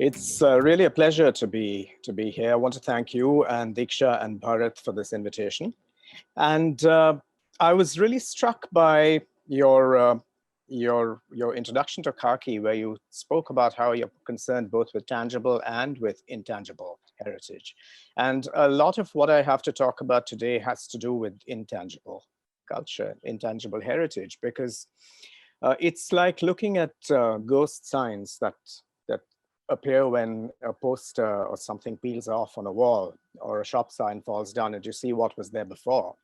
It's really a pleasure to be here. I want to thank you and Diksha and Bharat for this invitation. And I was really struck by your introduction to Khaki, where you spoke about how you're concerned both with tangible and with intangible heritage. And a lot of what I have to talk about today has to do with intangible culture, intangible heritage, because it's like looking at ghost signs that appear when a poster or something peels off on a wall or a shop sign falls down and you see what was there before.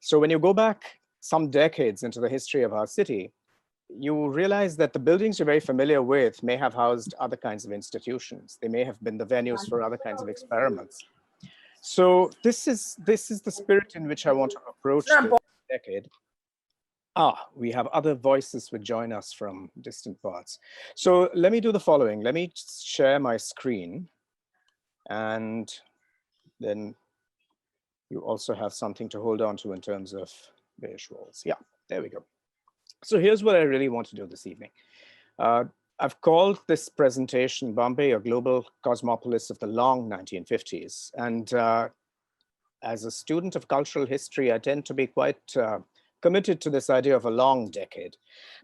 So when you go back some decades into the history of our city, you realize that the buildings you're very familiar with may have housed other kinds of institutions. They may have been the venues for other kinds of experiments. So this is the spirit in which I want to approach this decade. We have other voices who join us from distant parts. So let me do the following. Let me share my screen, and then you also have something to hold on to in terms of visuals. Yeah, there we go. So here's what I really want to do this evening. I've called this presentation Bombay, a global cosmopolis of the long 1950s. And as a student of cultural history, I tend to be quite committed to this idea of a long decade,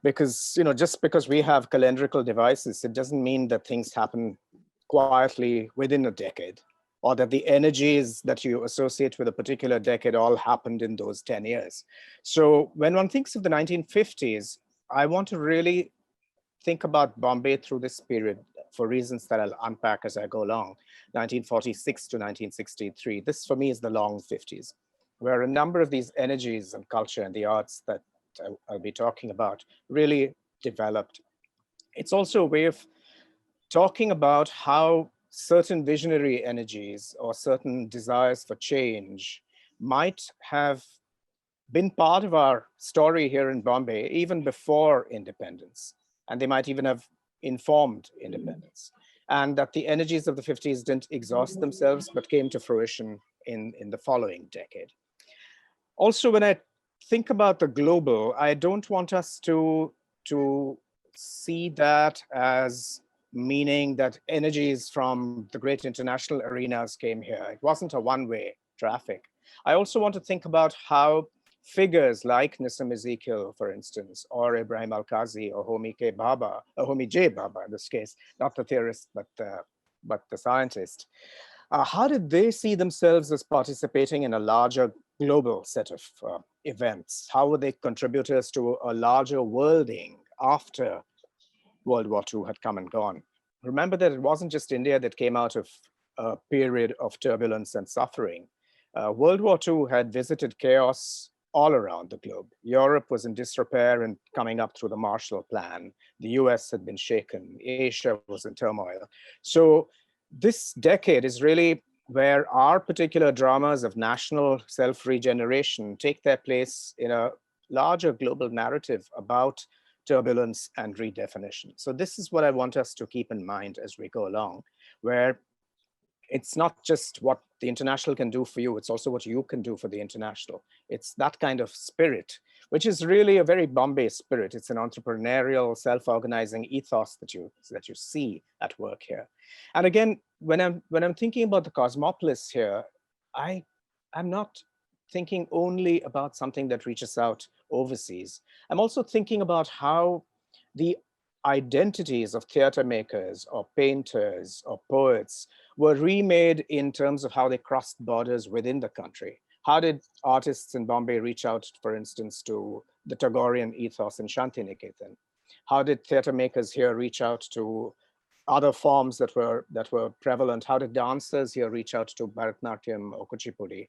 because just because we have calendrical devices, it doesn't mean that things happen quietly within a decade, or that the energies that you associate with a particular decade all happened in those 10 years. So when one thinks of the 1950s, I want to really think about Bombay through this period for reasons that I'll unpack as I go along, 1946 to 1963. This for me is the long 50s, where a number of these energies and culture and the arts that I'll be talking about really developed. It's also a way of talking about how certain visionary energies or certain desires for change might have been part of our story here in Bombay even before independence, and they might even have informed independence, and that the energies of the 50s didn't exhaust themselves but came to fruition in the following decade. Also, when I think about the global, I don't want us to see that as meaning that energies from the great international arenas came here. It wasn't a one-way traffic. I also want to think about how figures like Nissim Ezekiel, for instance, or Ebrahim Alkazi, or Homi Bhabha, or Homi J. Bhabha in this case, not the theorist, but the scientist. How did they see themselves as participating in a larger global set of events? How were they contributors to a larger worlding after World War II had come and gone? Remember that it wasn't just India that came out of a period of turbulence and suffering. World War II had visited chaos all around the globe. Europe was in disrepair and coming up through the Marshall Plan. The US had been shaken. Asia was in turmoil. So this decade is really where our particular dramas of national self-regeneration take their place in a larger global narrative about turbulence and redefinition. So this is what I want us to keep in mind as we go along, where it's not just what the international can do for you, it's also what you can do for the international. It's that kind of spirit, which is really a very Bombay spirit. It's an entrepreneurial, self-organizing ethos that you see at work here. And again, when I'm thinking about the cosmopolis here, I'm not thinking only about something that reaches out overseas. I'm also thinking about how the identities of theater makers or painters or poets were remade in terms of how they crossed borders within the country. How did artists in Bombay reach out, for instance, to the Tagorean ethos in Shantiniketan? How did theater makers here reach out to other forms that were prevalent? How did dancers here reach out to Bharatanatyam or Kuchipudi?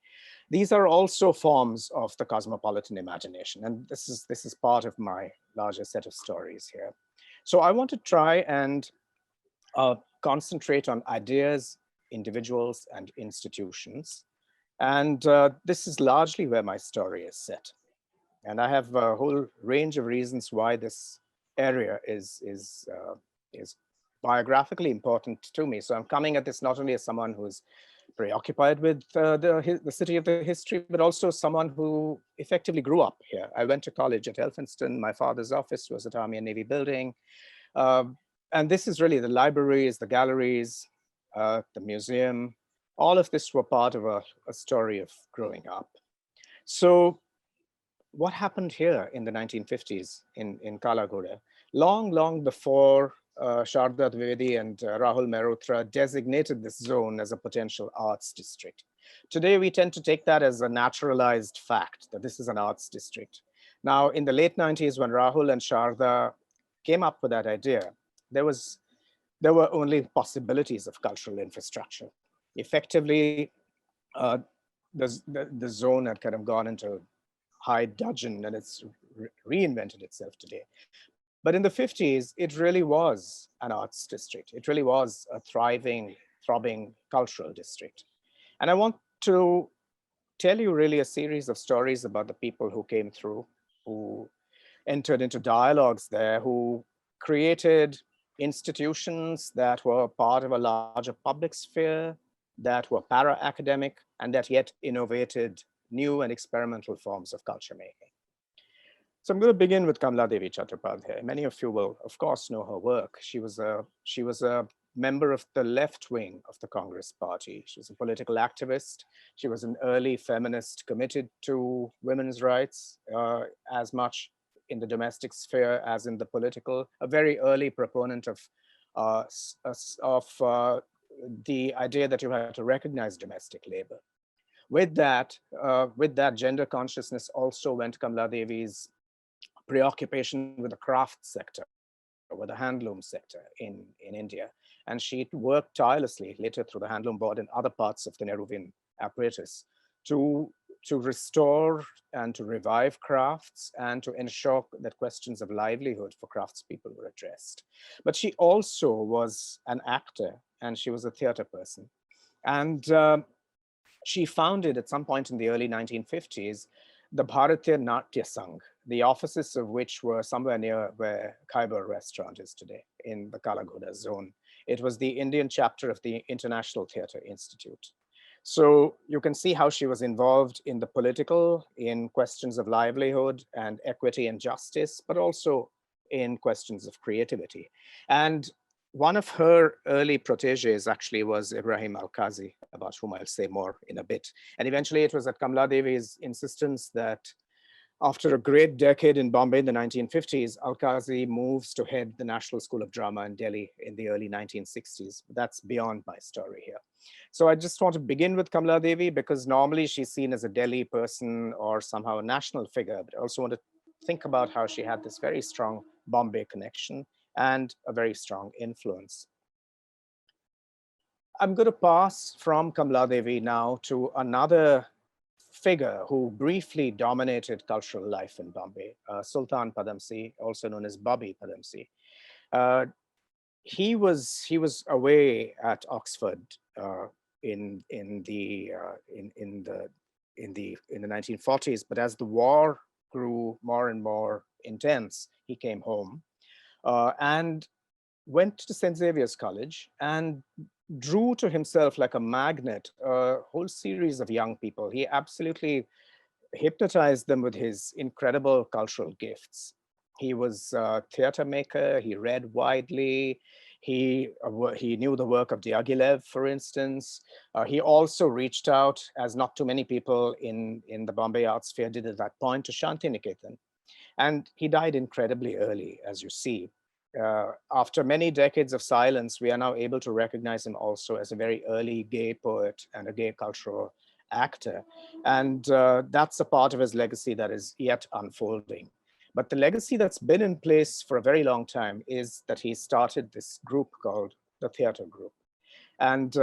These are also forms of the cosmopolitan imagination, and this is part of my larger set of stories here. So I want to try and concentrate on ideas, individuals, and institutions. And this is largely where my story is set. And I have a whole range of reasons why this area is biographically important to me. So I'm coming at this not only as someone who's preoccupied with the city of the history, but also someone who effectively grew up here. I went to college at Elphinstone. My father's office was at Army and Navy building. and this is really the libraries, the galleries, the museum, all of this were part of a story of growing up. So what happened here in the 1950s in Kalagoda? Long before Sharda Dwivedi and Rahul Mehrotra designated this zone as a potential arts district. Today, we tend to take that as a naturalized fact that this is an arts district. Now, in the late 90s, when Rahul and Sharda came up with that idea, there were only possibilities of cultural infrastructure. Effectively, the zone had kind of gone into high dudgeon, and it's reinvented itself today. But in the 50s, it really was an arts district. It really was a thriving, throbbing cultural district. And I want to tell you really a series of stories about the people who came through, who entered into dialogues there, who created institutions that were part of a larger public sphere, that were para-academic, and that yet innovated new and experimental forms of culture making. So I'm going to begin with Kamaladevi Chattopadhyay. Many of you will, of course, know her work. She was a member of the left wing of the Congress Party. She was a political activist. She was an early feminist committed to women's rights as much in the domestic sphere as in the political, a very early proponent of the idea that you had to recognize domestic labor. With that gender consciousness also went Kamaladevi's preoccupation with the craft sector, with the handloom sector in India. And she worked tirelessly later through the Handloom Board and other parts of the Nehruvian apparatus to restore and to revive crafts and to ensure that questions of livelihood for craftspeople were addressed. But she also was an actor and she was a theater person. And she founded at some point in the early 1950s the Bharatiya Natya Sangh, the offices of which were somewhere near where Khyber restaurant is today in the Kalagoda zone. It was the Indian chapter of the International Theatre Institute. So you can see how she was involved in the political, in questions of livelihood and equity and justice, but also in questions of creativity. And one of her early proteges actually was Ebrahim Alkazi, about whom I'll say more in a bit. And eventually it was at Kamaladevi's insistence that after a great decade in Bombay in the 1950s, Alkazi moves to head the National School of Drama in Delhi in the early 1960s. That's beyond my story here. So I just want to begin with Kamaladevi because normally she's seen as a Delhi person or somehow a national figure, but I also want to think about how she had this very strong Bombay connection and a very strong influence. I'm going to pass from Kamaladevi now to another figure who briefly dominated cultural life in Bombay, Sultan Padamsee, also known as Bobby Padamsee. He was away at Oxford in the 1940s, but as the war grew more and more intense, he came home and went to St. Xavier's College and drew to himself like a magnet a whole series of young people. He absolutely hypnotized them with his incredible cultural gifts. He was a theater maker, he read widely, he knew the work of Diaghilev, for instance. He also reached out, as not too many people in the Bombay art sphere did at that point, to Shantiniketan. And he died incredibly early, as you see. After many decades of silence, we are now able to recognize him also as a very early gay poet and a gay cultural actor. And that's a part of his legacy that is yet unfolding. But the legacy that's been in place for a very long time is that he started this group called the Theatre Group. And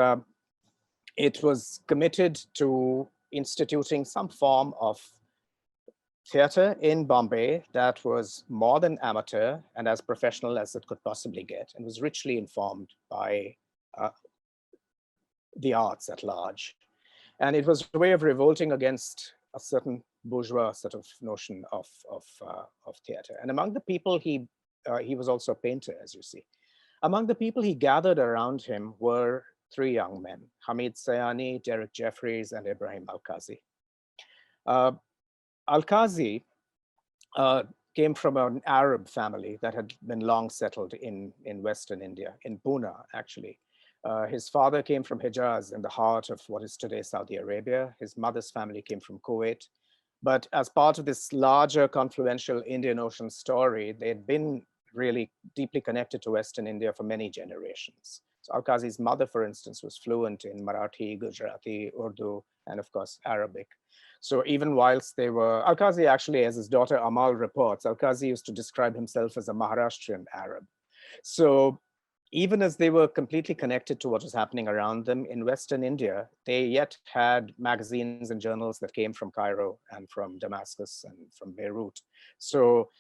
it was committed to instituting some form of theater in Bombay that was more than amateur and as professional as it could possibly get, and was richly informed by the arts at large. And it was a way of revolting against a certain bourgeois sort of notion of theater. And among the people, he was also a painter, as you see. Among the people he gathered around him were three young men, Hamid Sayani, Derek Jeffries, and Ebrahim Alkazi. Alkazi came from an Arab family that had been long settled in Western India, in Pune, actually. His father came from Hijaz, in the heart of what is today Saudi Arabia. His mother's family came from Kuwait. But as part of this larger confluential Indian Ocean story, they'd been really deeply connected to Western India for many generations. So Alkazi's mother, for instance, was fluent in Marathi, Gujarati, Urdu, and of course, Arabic. So even whilst they were, Alkazi actually, as his daughter Amal reports, Alkazi used to describe himself as a Maharashtrian Arab. So even as they were completely connected to what was happening around them in Western India, they yet had magazines and journals that came from Cairo and from Damascus and from Beirut. So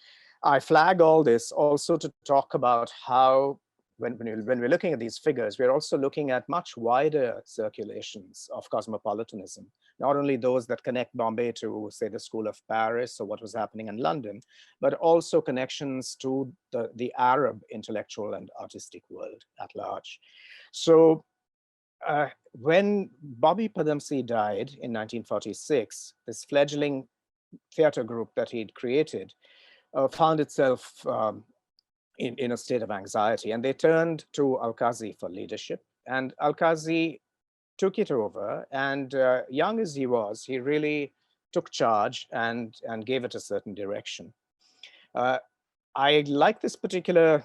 I flag all this also to talk about how, when we're looking at these figures, we're also looking at much wider circulations of cosmopolitanism, not only those that connect Bombay to, say, the School of Paris or what was happening in London, but also connections to the Arab intellectual and artistic world at large. So when Bobby Padamsee died in 1946, this fledgling theater group that he'd created found itself in a state of anxiety, and they turned to Alkazi for leadership. And Alkazi took it over, and young as he was, he really took charge and gave it a certain direction. I like this particular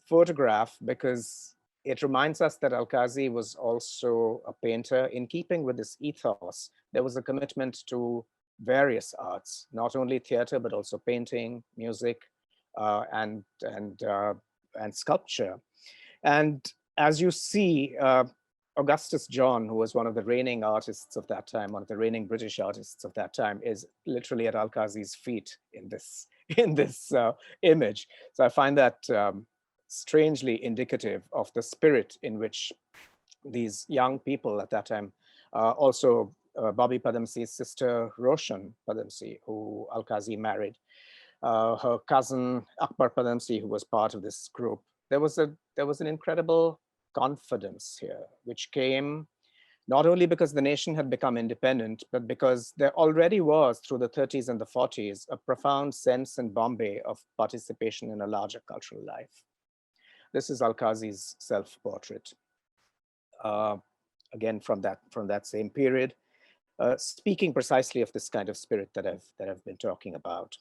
photograph because it reminds us that Alkazi was also a painter. In keeping with this ethos, there was a commitment to various arts, not only theater, but also painting, music, and sculpture. And as you see, Augustus John, who was one of the reigning artists of that time, one of the reigning British artists of that time, is literally at Alkazi's feet in this image. So I find that strangely indicative of the spirit in which these young people at that time, also Bobby Padamsee's sister Roshan Padamsee, who Alkazi married, her cousin Akbar Padamsee, who was part of this group. There was an incredible confidence here, which came not only because the nation had become independent, but because there already was, through the 30s and the 40s, a profound sense in Bombay of participation in a larger cultural life. This is Alkazi's self-portrait, again from that same period, speaking precisely of this kind of spirit that I've been talking about.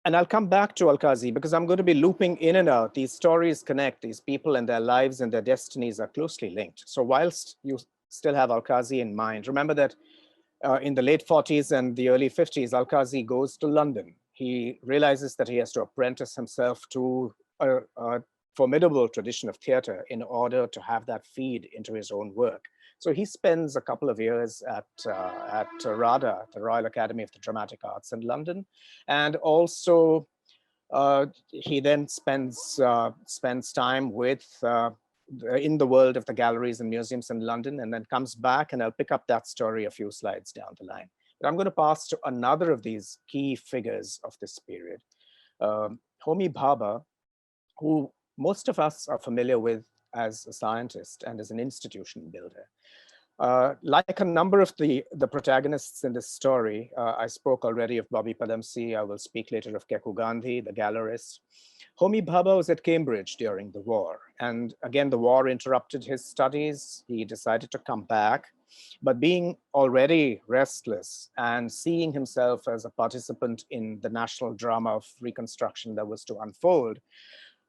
And I'll come back to Alkazi because I'm going to be looping in and out. These stories connect, these people and their lives and their destinies are closely linked. So whilst you still have Alkazi in mind, remember that in the late 40s and the early 50s, Alkazi goes to London. He realizes that he has to apprentice himself to a formidable tradition of theater in order to have that feed into his own work. So he spends a couple of years at RADA, the Royal Academy of the Dramatic Arts in London, and also he then spends time with in the world of the galleries and museums in London, and then comes back, and I'll pick up that story a few slides down the line. But I'm going to pass to another of these key figures of this period, Homi Bhabha, who most of us are familiar with as a scientist and as an institution builder. Like a number of the protagonists in this story, I spoke already of Bobby Padamsee. I will speak later of Kekoo Gandhy, the gallerist. Homi Bhabha was at Cambridge during the war. And again, the war interrupted his studies. He decided to come back. But being already restless and seeing himself as a participant in the national drama of reconstruction that was to unfold,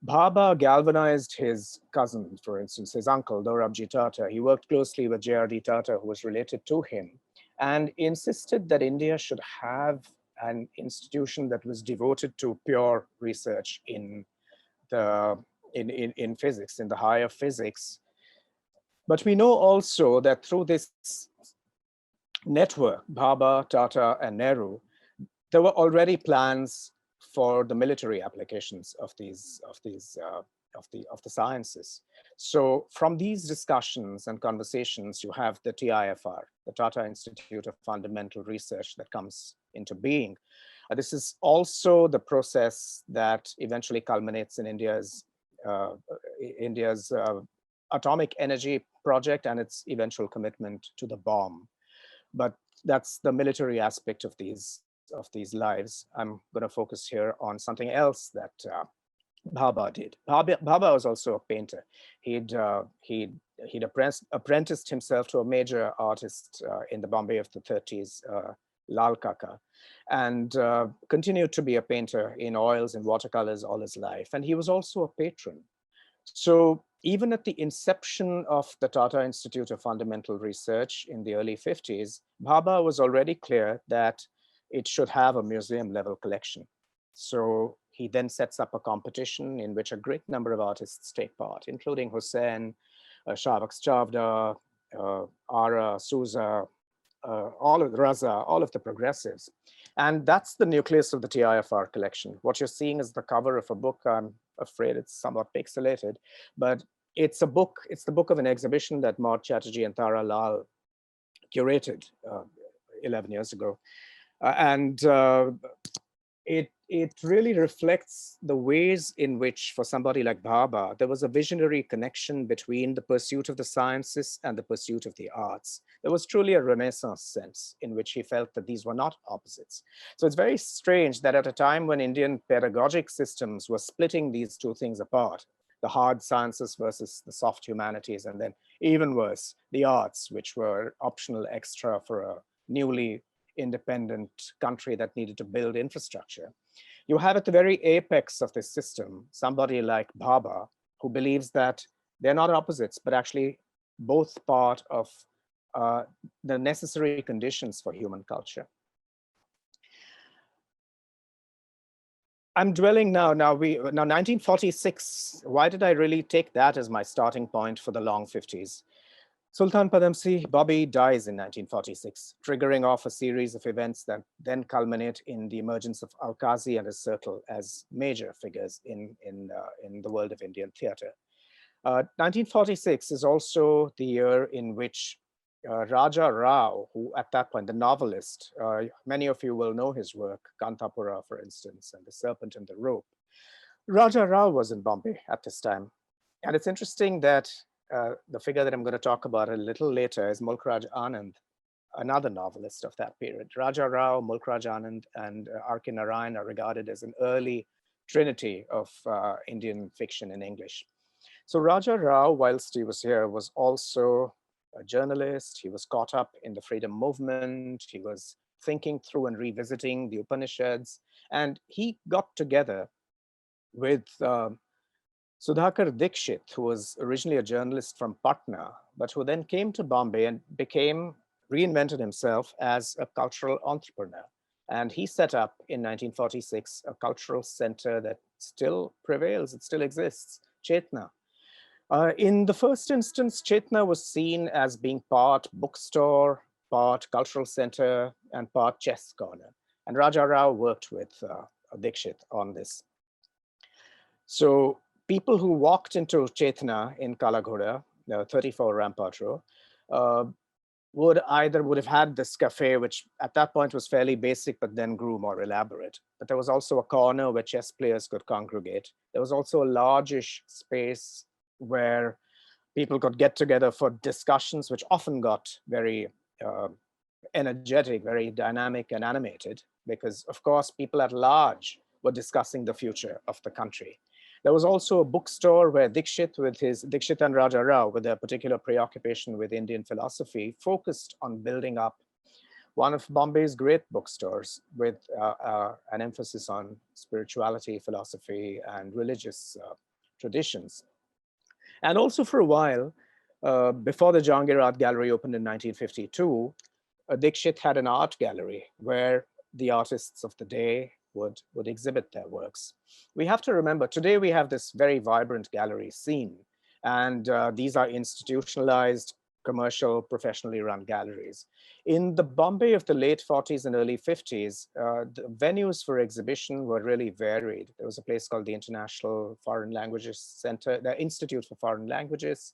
Bhabha galvanized his cousin, for instance, his uncle, Dorabji Tata. He worked closely with J.R.D. Tata, who was related to him, and insisted that India should have an institution that was devoted to pure research in physics, in the higher physics. But we know also that through this network, Bhabha, Tata, and Nehru, there were already plans for the military applications of the sciences. So from these discussions and conversations, you have the TIFR, the Tata Institute of Fundamental Research, that comes into being. This is also the process that eventually culminates in India's atomic energy project and its eventual commitment to the bomb. But that's the military aspect of these these lives, I'm going to focus here on something else that Bhabha did. Bhabha was also a painter. He'd apprenticed himself to a major artist in the Bombay of the 30s, Lal Kaka, and continued to be a painter in oils and watercolors all his life. And he was also a patron. So even at the inception of the Tata Institute of Fundamental Research in the early 50s, Bhabha was already clear that it should have a museum level collection. So he then sets up a competition in which a great number of artists take part, including Hussain, Shavak Chavda, Ara, Souza, all of the Raza, all of the progressives. And that's the nucleus of the TIFR collection. What you're seeing is the cover of a book. I'm afraid it's somewhat pixelated, but it's a book. It's the book of an exhibition that Maud Chatterjee and Tara Lal curated 11 years ago. And it really reflects the ways in which, for somebody like Bhabha, there was a visionary connection between the pursuit of the sciences and the pursuit of the arts. There was truly a Renaissance sense in which he felt that these were not opposites. So it's very strange that at a time when Indian pedagogic systems were splitting these two things apart, the hard sciences versus the soft humanities, and then even worse, the arts, which were optional extra for a newly independent country that needed to build infrastructure. You have at the very apex of this system somebody like Bhabha, who believes that they're not opposites, but actually both part of the necessary conditions for human culture. I'm dwelling now 1946. Why did I really take that as my starting point for the long 50s? Sultan Padamsee Bobby dies in 1946, triggering off a series of events that then culminate in the emergence of Alkazi and his circle as major figures in the world of Indian theater. 1946 is also the year in which Raja Rao, who at that point, the novelist, many of you will know his work, Kantapura, for instance, and The Serpent and the Rope. Raja Rao was in Bombay at this time. And it's interesting that the figure that I'm going to talk about a little later is Mulk Raj Anand, another novelist of that period. Raja Rao, Mulk Raj Anand, and R.K. Narayan are regarded as an early trinity of Indian fiction in English. So Raja Rao, whilst he was here, was also a journalist. He was caught up in the freedom movement. He was thinking through and revisiting the Upanishads. And he got together with Sudhakar Dikshit, who was originally a journalist from Patna, but who then came to Bombay and reinvented himself as a cultural entrepreneur. And he set up in 1946 a cultural center that still prevails, it still exists, Chetna. In the first instance, Chetna was seen as being part bookstore, part cultural center, and part chess corner. And Raja Rao worked with Dikshit on this. So people who walked into Chetna in Kalaghoda, 34 Rampart Row, would have had this cafe, which at that point was fairly basic, but then grew more elaborate. But there was also a corner where chess players could congregate. There was also a largish space where people could get together for discussions, which often got very energetic, very dynamic and animated, because of course, people at large were discussing the future of the country. There was also a bookstore where Dikshit and Raja Rao, with their particular preoccupation with Indian philosophy, focused on building up one of Bombay's great bookstores with an emphasis on spirituality, philosophy, and religious traditions. And also for a while, before the Jehangir Art Gallery opened in 1952, Dikshit had an art gallery where the artists of the day would exhibit their works. We have to remember, today we have this very vibrant gallery scene, and these are institutionalized, commercial, professionally run galleries. In the Bombay of the late 40s and early 50s, the venues for exhibition were really varied. There was a place called the International Foreign Languages Center, the Institute for Foreign Languages.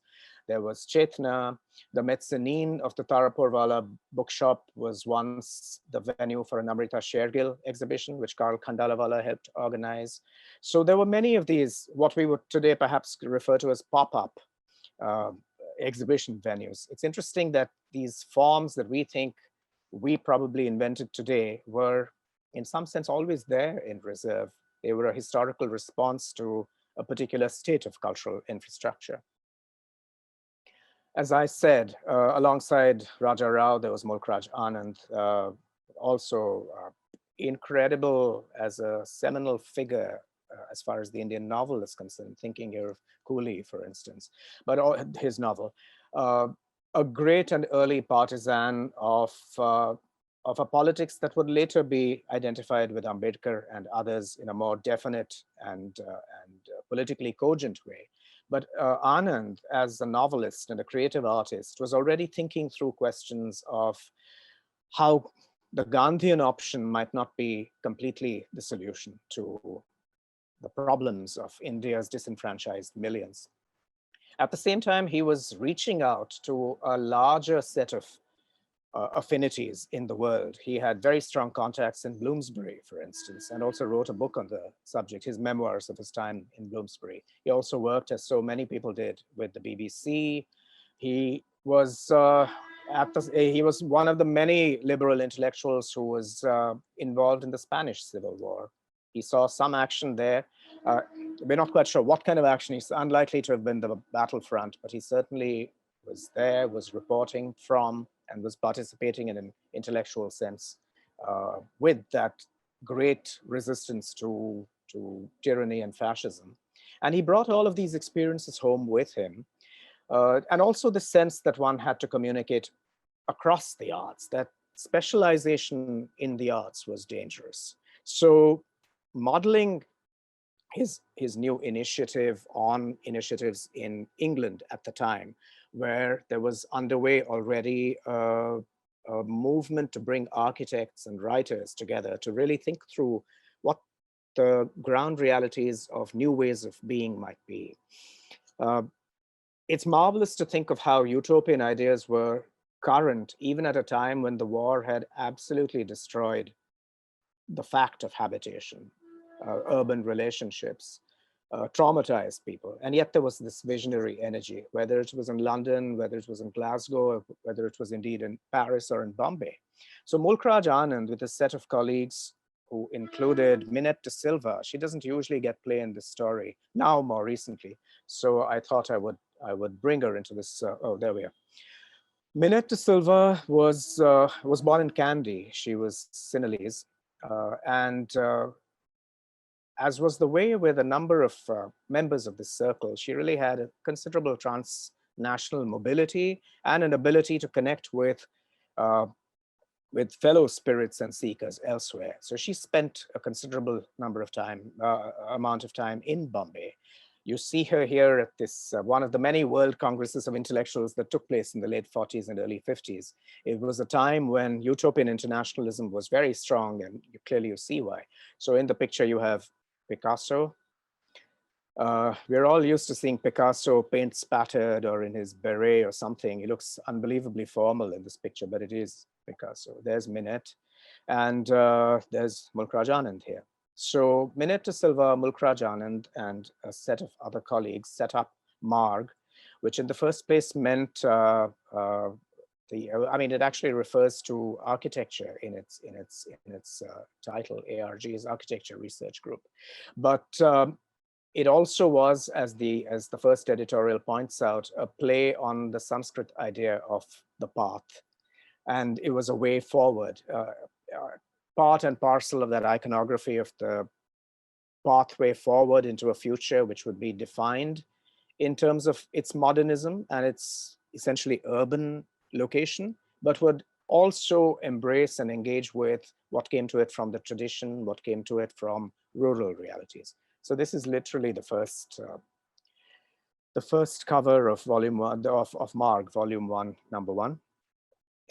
There was Chetna. The mezzanine of the Tarapurwala bookshop was once the venue for an Amrita Shergill exhibition, which Karl Khandalavala helped organize. So there were many of these, what we would today perhaps refer to as pop-up exhibition venues. It's interesting that these forms that we think we probably invented today were in some sense, always there in reserve. They were a historical response to a particular state of cultural infrastructure. As I said, alongside Raja Rao, there was Mulk Raj Anand, also incredible as a seminal figure as far as the Indian novel is concerned, thinking here of Cooley, for instance, but his novel. A great and early partisan of a politics that would later be identified with Ambedkar and others in a more definite and politically cogent way. But Anand, as a novelist and a creative artist, was already thinking through questions of how the Gandhian option might not be completely the solution to the problems of India's disenfranchised millions. At the same time, he was reaching out to a larger set of affinities in the world. He had very strong contacts in Bloomsbury, for instance, and also wrote a book on the subject, his memoirs of his time in Bloomsbury. He also worked, as so many people did, with the BBC. He was he was one of the many liberal intellectuals who was involved in the Spanish Civil War. He saw some action there. We're not quite sure what kind of action. He's unlikely to have been the battlefront, but he certainly was there, was reporting from, and was participating in an intellectual sense with that great resistance to tyranny and fascism. And he brought all of these experiences home with him. And also the sense that one had to communicate across the arts, that specialization in the arts was dangerous. So modeling his new initiative on initiatives in England at the time, where there was underway already a movement to bring architects and writers together to really think through what the ground realities of new ways of being might be. It's marvelous to think of how utopian ideas were current, even at a time when the war had absolutely destroyed the fact of habitation, urban relationships, traumatized people. And yet there was this visionary energy, whether it was in London, whether it was in Glasgow, whether it was indeed in Paris or in Bombay. So Mulk Raj Anand, with a set of colleagues who included Minette de Silva, she doesn't usually get play in this story, now more recently. So I thought I would bring her into this, oh, there we are. Minette de Silva was born in Kandy. She was Sinhalese. As was the way with a number of members of this circle, she really had a considerable transnational mobility and an ability to connect with fellow spirits and seekers elsewhere. So she spent a considerable amount of time in Bombay. You see her here at this, one of the many World Congresses of Intellectuals that took place in the late 40s and early 50s. It was a time when utopian internationalism was very strong, and clearly you see why. So in the picture you have Picasso. We're all used to seeing Picasso paint spattered or in his beret or something. He looks unbelievably formal in this picture, but it is Picasso. There's Minette, and there's Mulk Raj Anand here. So Minette de Silva, Mulk Raj Anand, and a set of other colleagues set up MARG, which in the first place meant it actually refers to architecture in its title. ARG is Architecture Research Group, but it also was, as the first editorial points out, a play on the Sanskrit idea of the path, and it was a way forward. Part and parcel of that iconography of the pathway forward into a future which would be defined in terms of its modernism and its essentially urban location, but would also embrace and engage with what came to it from the tradition, what came to it from rural realities. So this is literally the first cover of volume 1 of MARG, volume 1, number 1.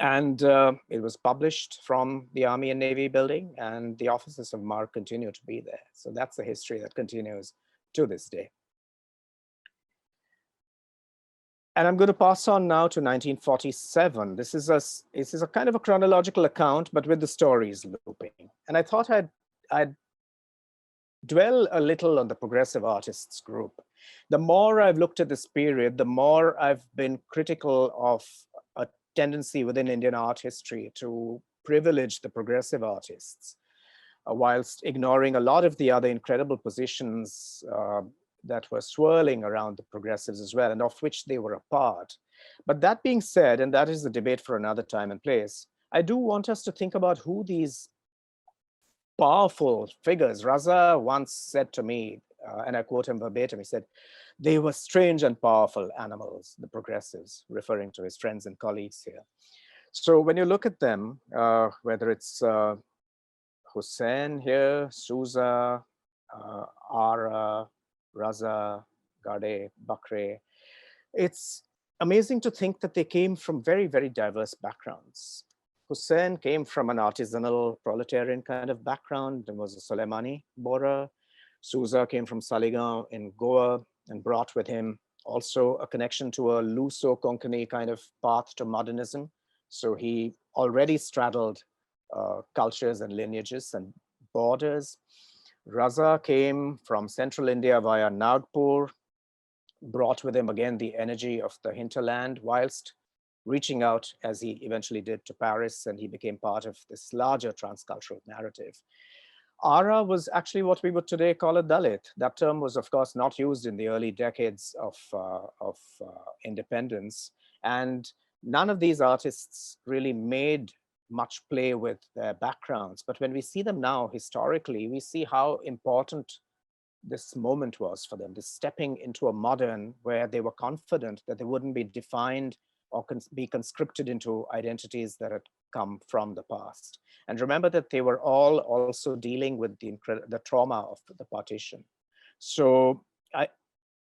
And it was published from the Army and Navy building, and the offices of MARG continue to be there. So that's a history that continues to this day. And I'm going to pass on now to 1947. This is a kind of a chronological account, but with the stories looping. And I thought I'd dwell a little on the progressive artists group. The more I've looked at this period, the more I've been critical of a tendency within Indian art history to privilege the progressive artists. whilst ignoring a lot of the other incredible positions that were swirling around the progressives as well, and of which they were a part. But that being said, and that is the debate for another time and place, I do want us to think about who these powerful figures. Raza once said to me, and I quote him verbatim, he said, "They were strange and powerful animals, the progressives," referring to his friends and colleagues here. So when you look at them, whether it's Hussein here, Souza, Ara, Raza, Gade, Bakre, it's amazing to think that they came from very, very diverse backgrounds. Hussein came from an artisanal proletarian kind of background and was a Soleimani borer. Souza came from Saligaon in Goa and brought with him also a connection to a Luso-Konkani kind of path to modernism. So he already straddled cultures and lineages and borders. Raza came from central India via Nagpur, brought with him again the energy of the hinterland, whilst reaching out, as he eventually did, to Paris, and he became part of this larger transcultural narrative. Ara was actually what we would today call a Dalit. That term was, of course, not used in the early decades of independence. And none of these artists really made much play with their backgrounds. But when we see them now, historically, we see how important this moment was for them, this stepping into a modern where they were confident that they wouldn't be defined or be conscripted into identities that had come from the past. And remember that they were all also dealing with the trauma of the partition. So I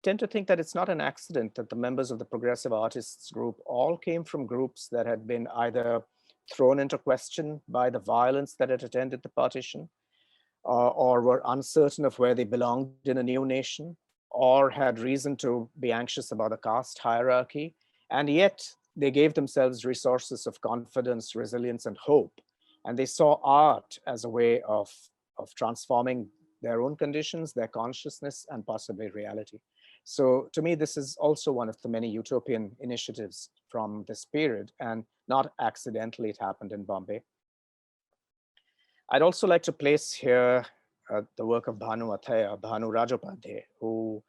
tend to think that it's not an accident that the members of the Progressive Artists group all came from groups that had been either thrown into question by the violence that had attended the partition, or were uncertain of where they belonged in a new nation, or had reason to be anxious about the caste hierarchy. And yet they gave themselves resources of confidence, resilience, and hope. And they saw art as a way of transforming their own conditions, their consciousness, and possibly reality. So to me, this is also one of the many utopian initiatives from this period, and not accidentally it happened in Bombay. I'd also like to place here the work of Bhanu Rajopadhyay, who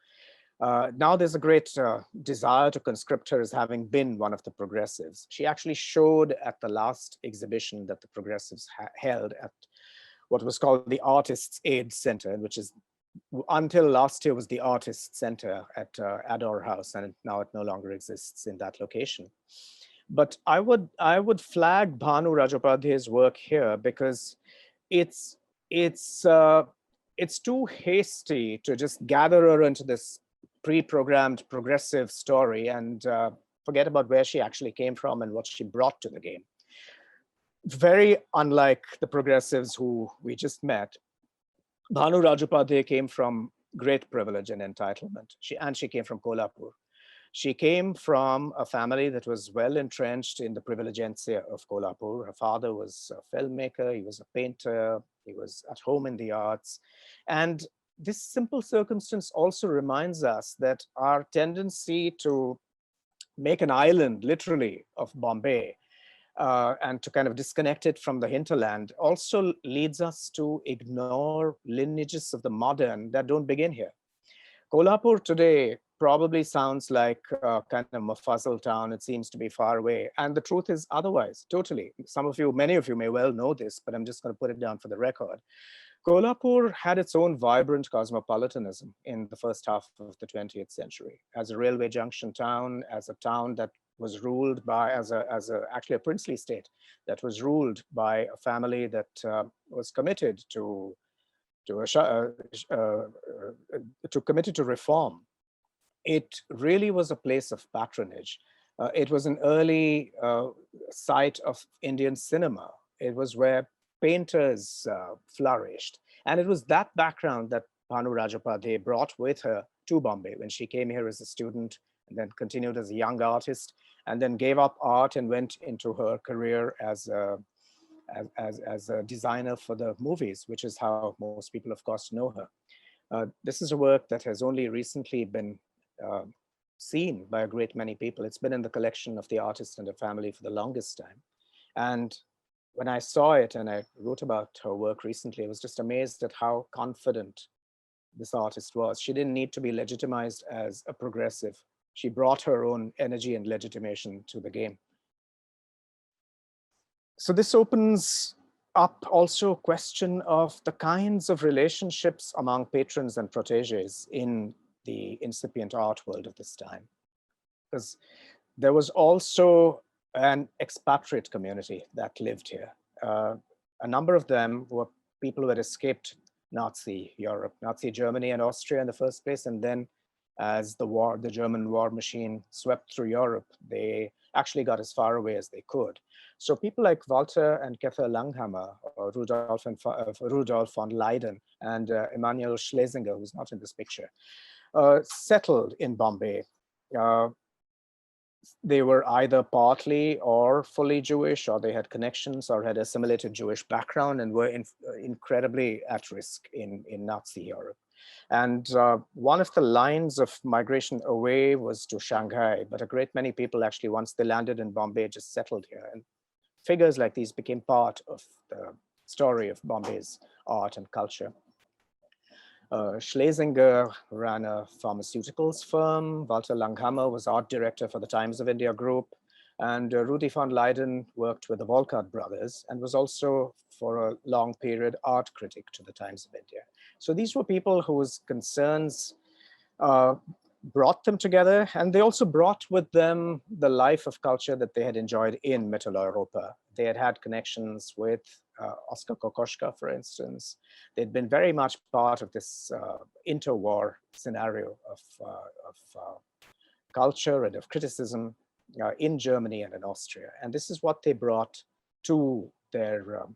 now there's a great desire to conscript her as having been one of the progressives. She actually showed at the last exhibition that the progressives held at what was called the Artists' Aid Center, which is until last year was the Artists' Center at Ador House, and now it no longer exists in that location. But I would flag Bhanu Rajopadhyay's work here because it's too hasty to just gather her into this pre-programmed progressive story and forget about where she actually came from and what she brought to the game. Very unlike the progressives who we just met, Bhanu Rajopadhyay came from great privilege and entitlement. She came from Kolhapur. She came from a family that was well entrenched in the privilegencia of Kolhapur. Her father was a filmmaker, he was a painter, he was at home in the arts. And this simple circumstance also reminds us that our tendency to make an island, literally, of Bombay and to kind of disconnect it from the hinterland also leads us to ignore lineages of the modern that don't begin here. Kolhapur today probably sounds like a kind of Mufazzal town. It seems to be far away. And the truth is otherwise, totally. Many of you may well know this, but I'm just going to put it down for the record. Kolhapur had its own vibrant cosmopolitanism in the first half of the 20th century as a railway junction town, as a town that was ruled by, actually a princely state that was ruled by a family that was committed to reform. It really was a place of patronage. It was an early site of Indian cinema. It was where painters flourished. And it was that background that Bhanu Rajopadhyay brought with her to Bombay when she came here as a student and then continued as a young artist and then gave up art and went into her career as a designer for the movies, which is how most people, of course, know her. This is a work that has only recently been seen by a great many people. It's been in the collection of the artist and the family for the longest time. And when I saw it and I wrote about her work recently, I was just amazed at how confident this artist was. She didn't need to be legitimized as a progressive. She brought her own energy and legitimation to the game. So this opens up also a question of the kinds of relationships among patrons and proteges in the incipient art world of this time. Because there was also an expatriate community that lived here. A number of them were people who had escaped Nazi Europe, Nazi Germany and Austria in the first place, and then as the German war machine swept through Europe, they actually got as far away as they could. So people like Walter and Keffer Langhammer, or Rudolf von Leyden, and Emmanuel Schlesinger, who's not in this picture, settled in Bombay. They were either partly or fully Jewish, or they had connections or had assimilated Jewish background and were incredibly at risk in Nazi Europe. And one of the lines of migration away was to Shanghai, but a great many people actually, once they landed in Bombay, just settled here. And figures like these became part of the story of Bombay's art and culture. Schlesinger ran a pharmaceuticals firm. Walter Langhammer was art director for the Times of India Group. And Rudi von Leyden worked with the Volkart brothers and was also, for a long period, art critic to the Times of India. So these were people whose concerns brought them together, and they also brought with them the life of culture that they had enjoyed in Mitteleuropa. They had had connections with Oskar Kokoschka, for instance. They'd been very much part of this interwar scenario of culture and of criticism in Germany and in Austria. And this is what they brought to their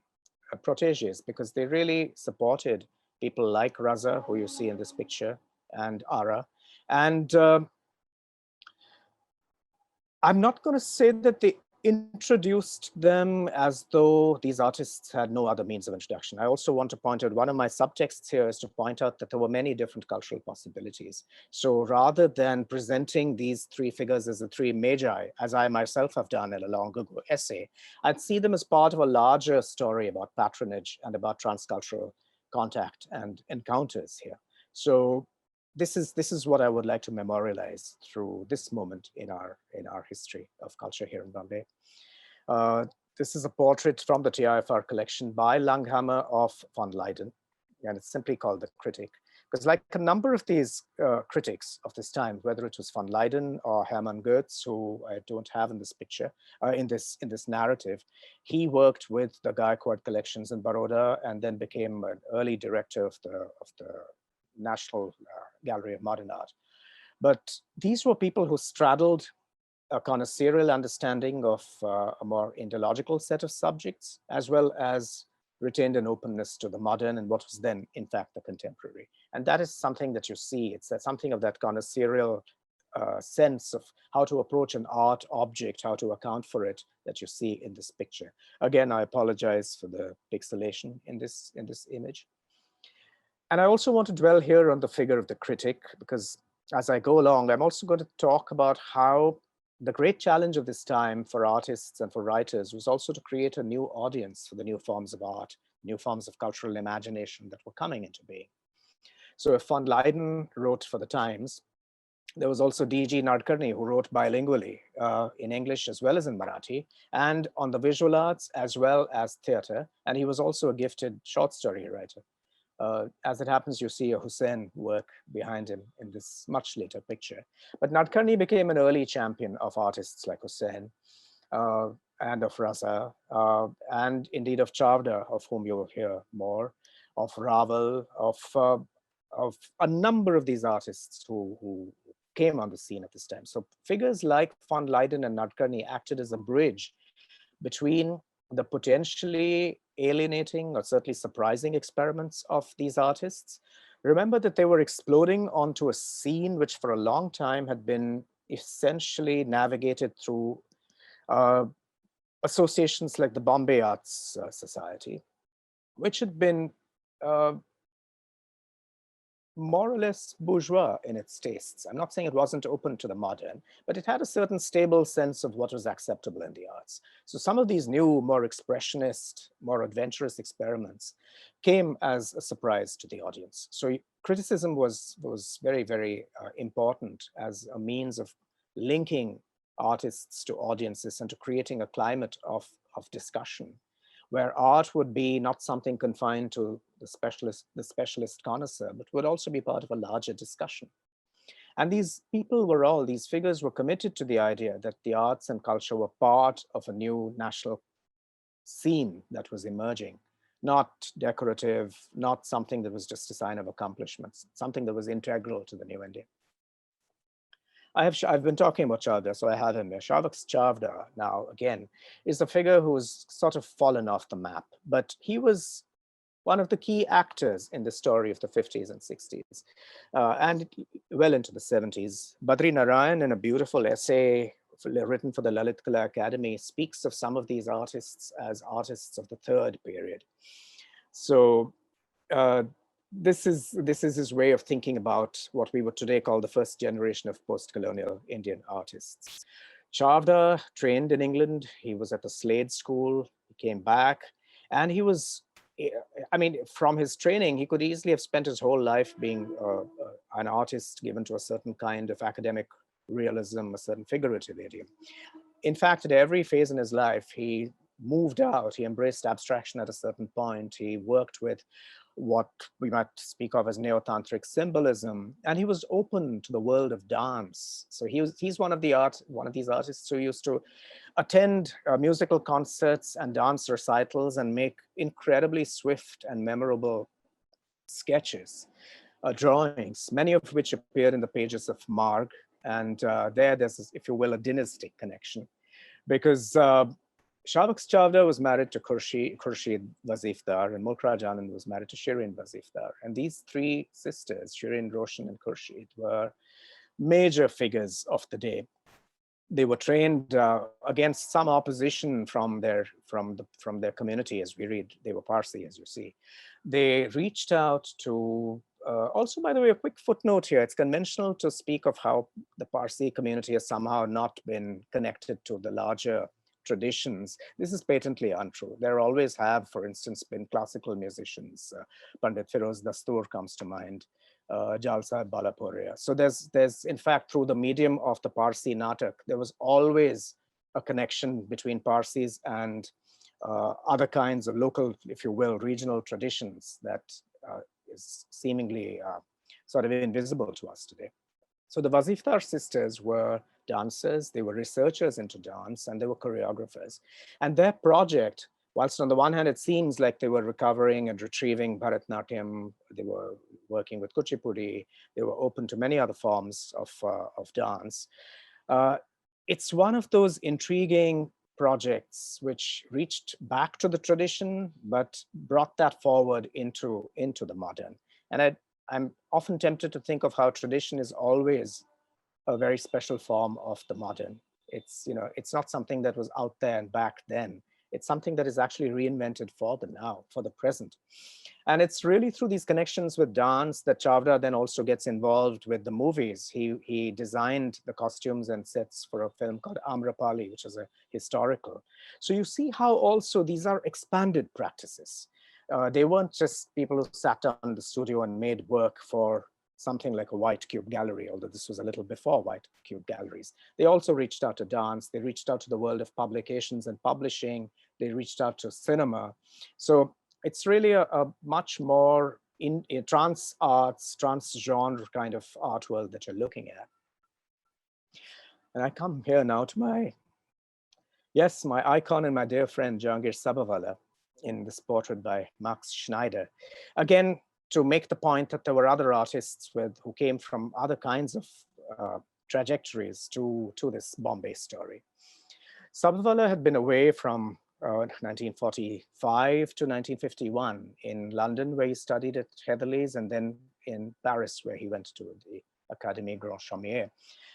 proteges, because they really supported people like Raza, who you see in this picture, and Ara. And I'm not going to say that they introduced them as though these artists had no other means of introduction. I also want to point out, one of my subtexts here is to point out that there were many different cultural possibilities. So rather than presenting these three figures as the three magi, as I myself have done in a long Google essay, I'd see them as part of a larger story about patronage and about transcultural contact and encounters here. So this is what I would like to memorialize through this moment in our history of culture here in Bombay. This is a portrait from the TIFR collection by Langhammer of von Leyden, and it's simply called The Critic. Because like a number of these critics of this time, whether it was von Leyden or Hermann Goetz, who I don't have in this picture, in this narrative, he worked with the Gaikwad collections in Baroda and then became an early director of the National Gallery of Modern Art. But these were people who straddled a connoisseurial understanding of a more indological set of subjects, as well as retained an openness to the modern and what was then, in fact, the contemporary. And that is something that you see. It's something of that connoisseurial sense of how to approach an art object, how to account for it, that you see in this picture. Again, I apologize for the pixelation in this image. And I also want to dwell here on the figure of the critic, because as I go along, I'm also going to talk about how the great challenge of this time for artists and for writers was also to create a new audience for the new forms of art, new forms of cultural imagination that were coming into being. So if von Leyden wrote for the Times, there was also D.G. Nadkarni, who wrote bilingually in English as well as in Marathi, and on the visual arts as well as theater. And he was also a gifted short story writer. As it happens, you see a Hussein work behind him in this much later picture. But Nadkarni became an early champion of artists like Hussein and of Raza, and indeed of Chavda, of whom you will hear more, of Raval, of a number of these artists who came on the scene at this time. So figures like von Leyden and Nadkarni acted as a bridge between the potentially alienating or certainly surprising experiments of these artists. Remember that they were exploding onto a scene which for a long time had been essentially navigated through associations like the Bombay Arts Society, which had been more or less bourgeois in its tastes. I'm not saying it wasn't open to the modern, but it had a certain stable sense of what was acceptable in the arts. So some of these new, more expressionist, more adventurous experiments came as a surprise to the audience. So criticism was very, very important as a means of linking artists to audiences and to creating a climate of discussion, where art would be not something confined to the specialist connoisseur, but would also be part of a larger discussion. And these these figures were committed to the idea that the arts and culture were part of a new national scene that was emerging, not decorative, not something that was just a sign of accomplishments, something that was integral to the new India. I've been talking about Chavda, so I have him here. Shavak Chavda, now again, is a figure who's sort of fallen off the map, but he was one of the key actors in the story of the 50s and 60s, and well into the 70s. Badri Narayan, in a beautiful essay written for the Lalit Kala Academy, speaks of some of these artists as artists of the third period. So this is his way of thinking about what we would today call the first generation of post-colonial Indian artists. Chavda trained in England. He was at the Slade School. He came back, and he was, I mean, from his training, he could easily have spent his whole life being an artist given to a certain kind of academic realism, a certain figurative idiom. In fact, at every phase in his life, he moved out. He embraced abstraction at a certain point. He worked with what we might speak of as neo-tantric symbolism, and he was open to the world of dance. So he's one of these artists who used to attend musical concerts and dance recitals and make incredibly swift and memorable sketches, drawings, many of which appeared in the pages of Marg. And there's, if you will, a dynastic connection, because Shavak Chavda was married to Khurshid Wazifdar, and Mulk Raj Anand was married to Shirin Wazifdar. And these three sisters, Shirin, Roshan, and Khurshid, were major figures of the day. They were trained against some opposition from their community, as we read. They were Parsi, as you see. They reached out to, also, by the way, a quick footnote here. It's conventional to speak of how the Parsi community has somehow not been connected to the larger traditions. This is patently untrue. There always have, for instance, been classical musicians. Pandit Firoz Dastoor comes to mind, Jalsa Balapuria. So there's in fact, through the medium of the Parsi Natak, there was always a connection between Parsis and other kinds of local, if you will, regional traditions that is seemingly sort of invisible to us today. So the Wazifdar sisters were dancers, they were researchers into dance, and they were choreographers. And their project, whilst on the one hand, it seems like they were recovering and retrieving Bharatnatyam, they were working with Kuchipudi, they were open to many other forms of dance. It's one of those intriguing projects which reached back to the tradition, but brought that forward into the modern. And I'm often tempted to think of how tradition is always a very special form of the modern. It's not something that was out there and back then. It's something that is actually reinvented for the now, for the present. And it's really through these connections with dance that Chavda then also gets involved with the movies. He designed the costumes and sets for a film called Amrapali, which is a historical. So you see how also these are expanded practices. They weren't just people who sat down in the studio and made work for something like a white cube gallery, although this was a little before white cube galleries. They also reached out to dance. They reached out to the world of publications and publishing. They reached out to cinema. So it's really a much more in trans arts, trans genre kind of art world that you're looking at. And I come here now to my icon and my dear friend, Jehangir Sabharwala, in this portrait by Max Schneider. Again, to make the point that there were other artists who came from other kinds of trajectories to this Bombay story. Sabharwala had been away from 1945 to 1951 in London, where he studied at Heatherley's, and then in Paris, where he went to the Académie Grand Chaumier,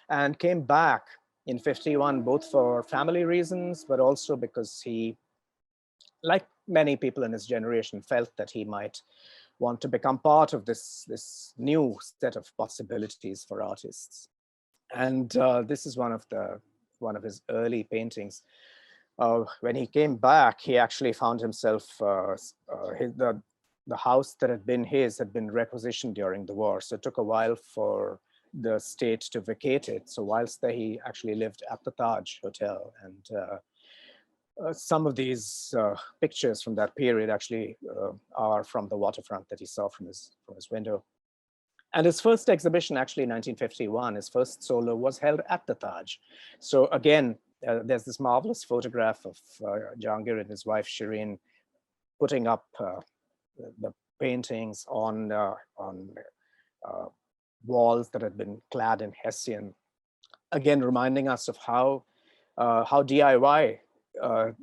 and came back in 51, both for family reasons, but also because he, like many people in his generation, felt that he might want to become part of this new set of possibilities for artists. And this is one of his early paintings. When he came back, he actually found himself, the house that had been his had been requisitioned during the war. So it took a while for the state to vacate it. So whilst there, he actually lived at the Taj Hotel. And some of these pictures from that period actually are from the waterfront that he saw from his window. And his first exhibition, actually in 1951, his first solo, was held at the Taj. So again, there's this marvelous photograph of Jehangir and his wife Shireen putting up the paintings on walls that had been clad in Hessian. Again, reminding us of how DIY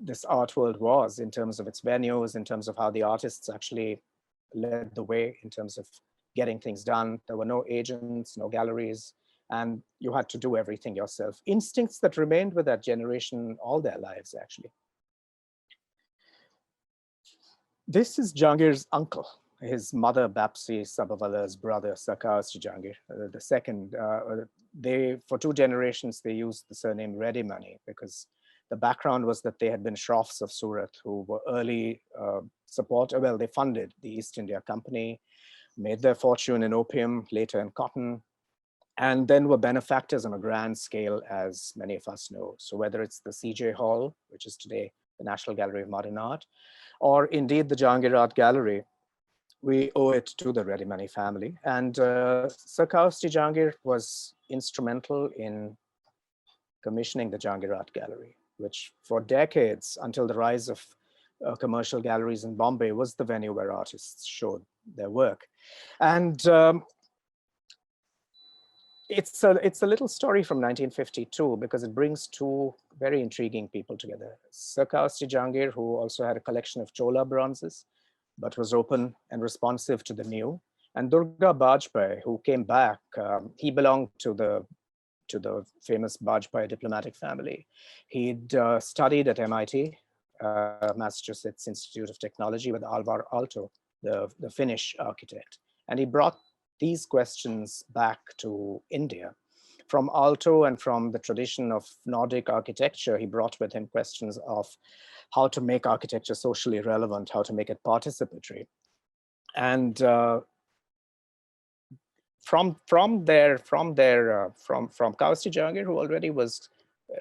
this art world was in terms of its venues, in terms of how the artists actually led the way in terms of getting things done. There were no agents, no galleries, and you had to do everything yourself. Instincts that remained with that generation all their lives, actually. This is Jehangir's uncle, his mother, Bapsi Sabharwala's brother, Sir Cowasji Jehangir, the second. For 2 generations, they used the surname Ready Money because the background was that they had been Shroffs of Surat who were early they funded the East India Company, made their fortune in opium, later in cotton, and then were benefactors on a grand scale, as many of us know. So whether it's the CJ Hall, which is today the National Gallery of Modern Art, or indeed the Jehangir Art Gallery, we owe it to the Ready Money family. And Sir Cowasji Jehangir was instrumental in commissioning the Jehangir Art Gallery, which for decades, until the rise of commercial galleries in Bombay, was the venue where artists showed their work. And it's a little story from 1952 because it brings 2 very intriguing people together. Sir Cowasji Jehangir, who also had a collection of Chola bronzes, but was open and responsive to the new. And Durga Bajpai, who came back, he belonged to the famous Bajpai diplomatic family. He'd studied at MIT, Massachusetts Institute of Technology, with Alvar Aalto, the Finnish architect. And he brought these questions back to India. From Aalto and from the tradition of Nordic architecture, he brought with him questions of how to make architecture socially relevant, how to make it participatory. And from Cowasji Jehangir, who already was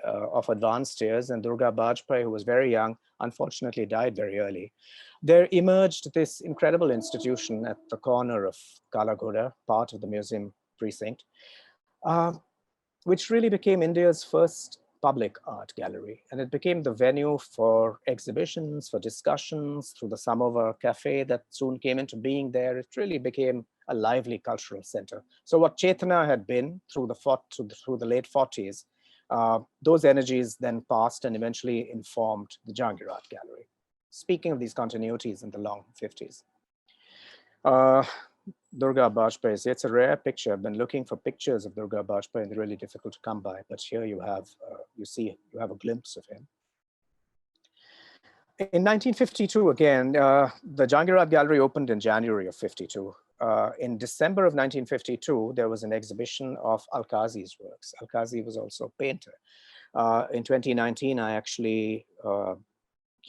of advanced years, and Durga Bajpai, who was very young, unfortunately died very early, there emerged this incredible institution at the corner of Kalagoda, part of the museum precinct, which really became India's first public art gallery. And it became the venue for exhibitions, for discussions, through the Samovar Cafe that soon came into being there. It really became a lively cultural center. So what Chetana had been through the late 40s, those energies then passed and eventually informed the Jehangir Art Gallery. Speaking of these continuities in the long 50s. Durga Bajpai, it's a rare picture. I've been looking for pictures of Durga Bajpai and they're really difficult to come by, but here you have a glimpse of him. In 1952, again, the Jehangir Art Gallery opened in January of 52. In December of 1952, there was an exhibition of Alkazi's works. Alkazi was also a painter. In 2019, I actually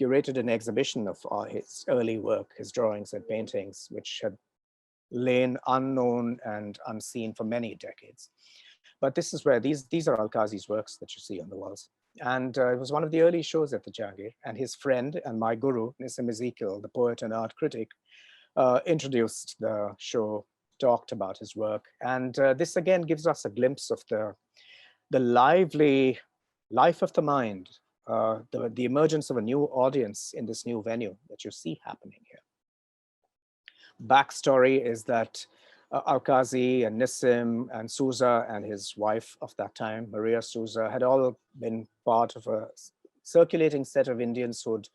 curated an exhibition of his early work, his drawings and paintings, which had lain unknown and unseen for many decades. But this is where these are Alkazi's works that you see on the walls. And it was one of the early shows at the Jehangir, and his friend and my guru, Nissim Ezekiel, the poet and art critic, introduced the show, talked about his work. And this again gives us a glimpse of the lively life of the mind, the emergence of a new audience in this new venue that you see happening here. Backstory is that Alkazi and Nissim and Souza and his wife of that time, Maria Souza, had all been part of a circulating set of Indians who'd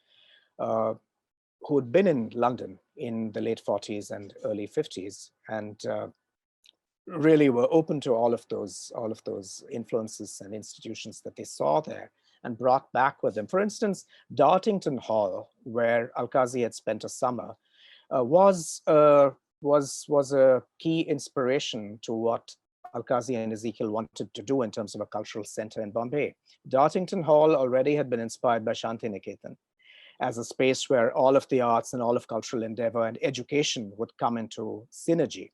been in London in the late 40s and early 50s, and really were open to all of those influences and institutions that they saw there and brought back with them. For instance, Dartington Hall, where Alkazi had spent a summer, was a was a key inspiration to what Alkazi and Ezekiel wanted to do in terms of a cultural center in Bombay. Dartington Hall already had been inspired by Shantiniketan as a space where all of the arts and all of cultural endeavor and education would come into synergy.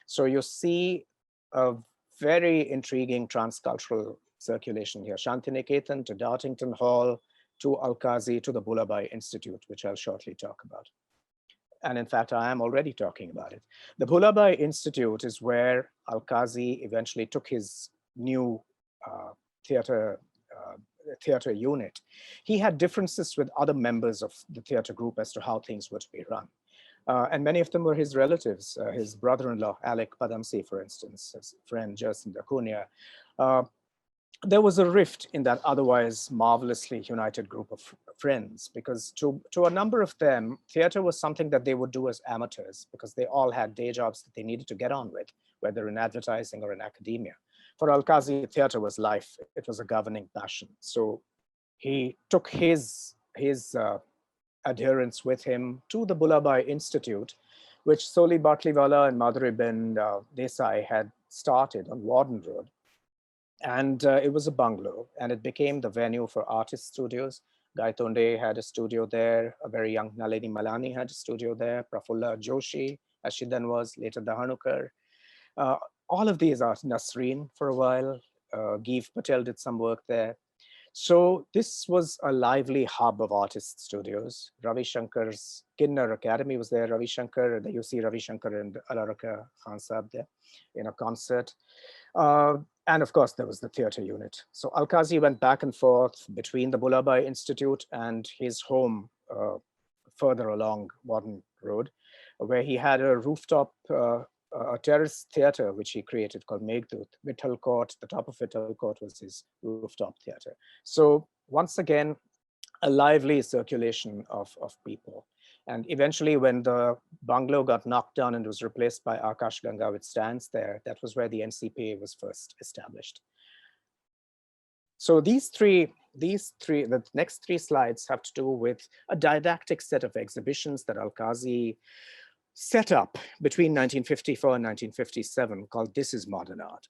So you see a very intriguing transcultural circulation here. Shantiniketan to Dartington Hall to Alkazi to the Bulabai Institute, which I'll shortly talk about. And in fact, I am already talking about it. The Bulabai Institute is where Alkazi eventually took his new theater unit. He had differences with other members of the theater group as to how things were to be run. And many of them were his relatives, his brother-in-law, Alec Padamsi, for instance, his friend, Jacinta Cunha. There was a rift in that otherwise marvelously united group of friends, because to a number of them, theater was something that they would do as amateurs, because they all had day jobs that they needed to get on with, whether in advertising or in academia. For Alkazi, theater was life. It was a governing passion. So he took his adherents with him to the Bulabai Institute, which Soli Batliwala and Madhuri-ben Desai had started on Warden Road. And it was a bungalow, and it became the venue for artist studios. Gaitonde had a studio there. A very young Nalini Malani had a studio there. Prafulla Joshi, as she then was, later Dahanukar. All of these artists, Nasreen for a while, Geev Patel did some work there. So this was a lively hub of artist studios. Ravi Shankar's Kinnar Academy was there. Ravi Shankar, you see Ravi Shankar and Alaraka Khan Saab there in a concert. And of course, there was the theater unit. So Alkazi went back and forth between the Bulabai Institute and his home further along Warden Road, where he had a rooftop, a terrace theater, which he created called Meghdut. Vitthal Court, the top of Vitthal Court was his rooftop theater. So once again, a lively circulation of people. And eventually when the bungalow got knocked down and was replaced by Akash Ganga, which stands there, that was where the NCPA was first established. So the next three slides have to do with a didactic set of exhibitions that Alkazi set up between 1954 and 1957 called This is Modern Art.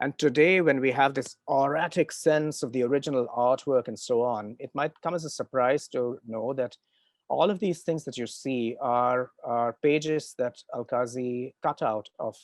And today, when we have this auratic sense of the original artwork and so on, it might come as a surprise to know that all of these things that you see are pages that Alkazi cut out of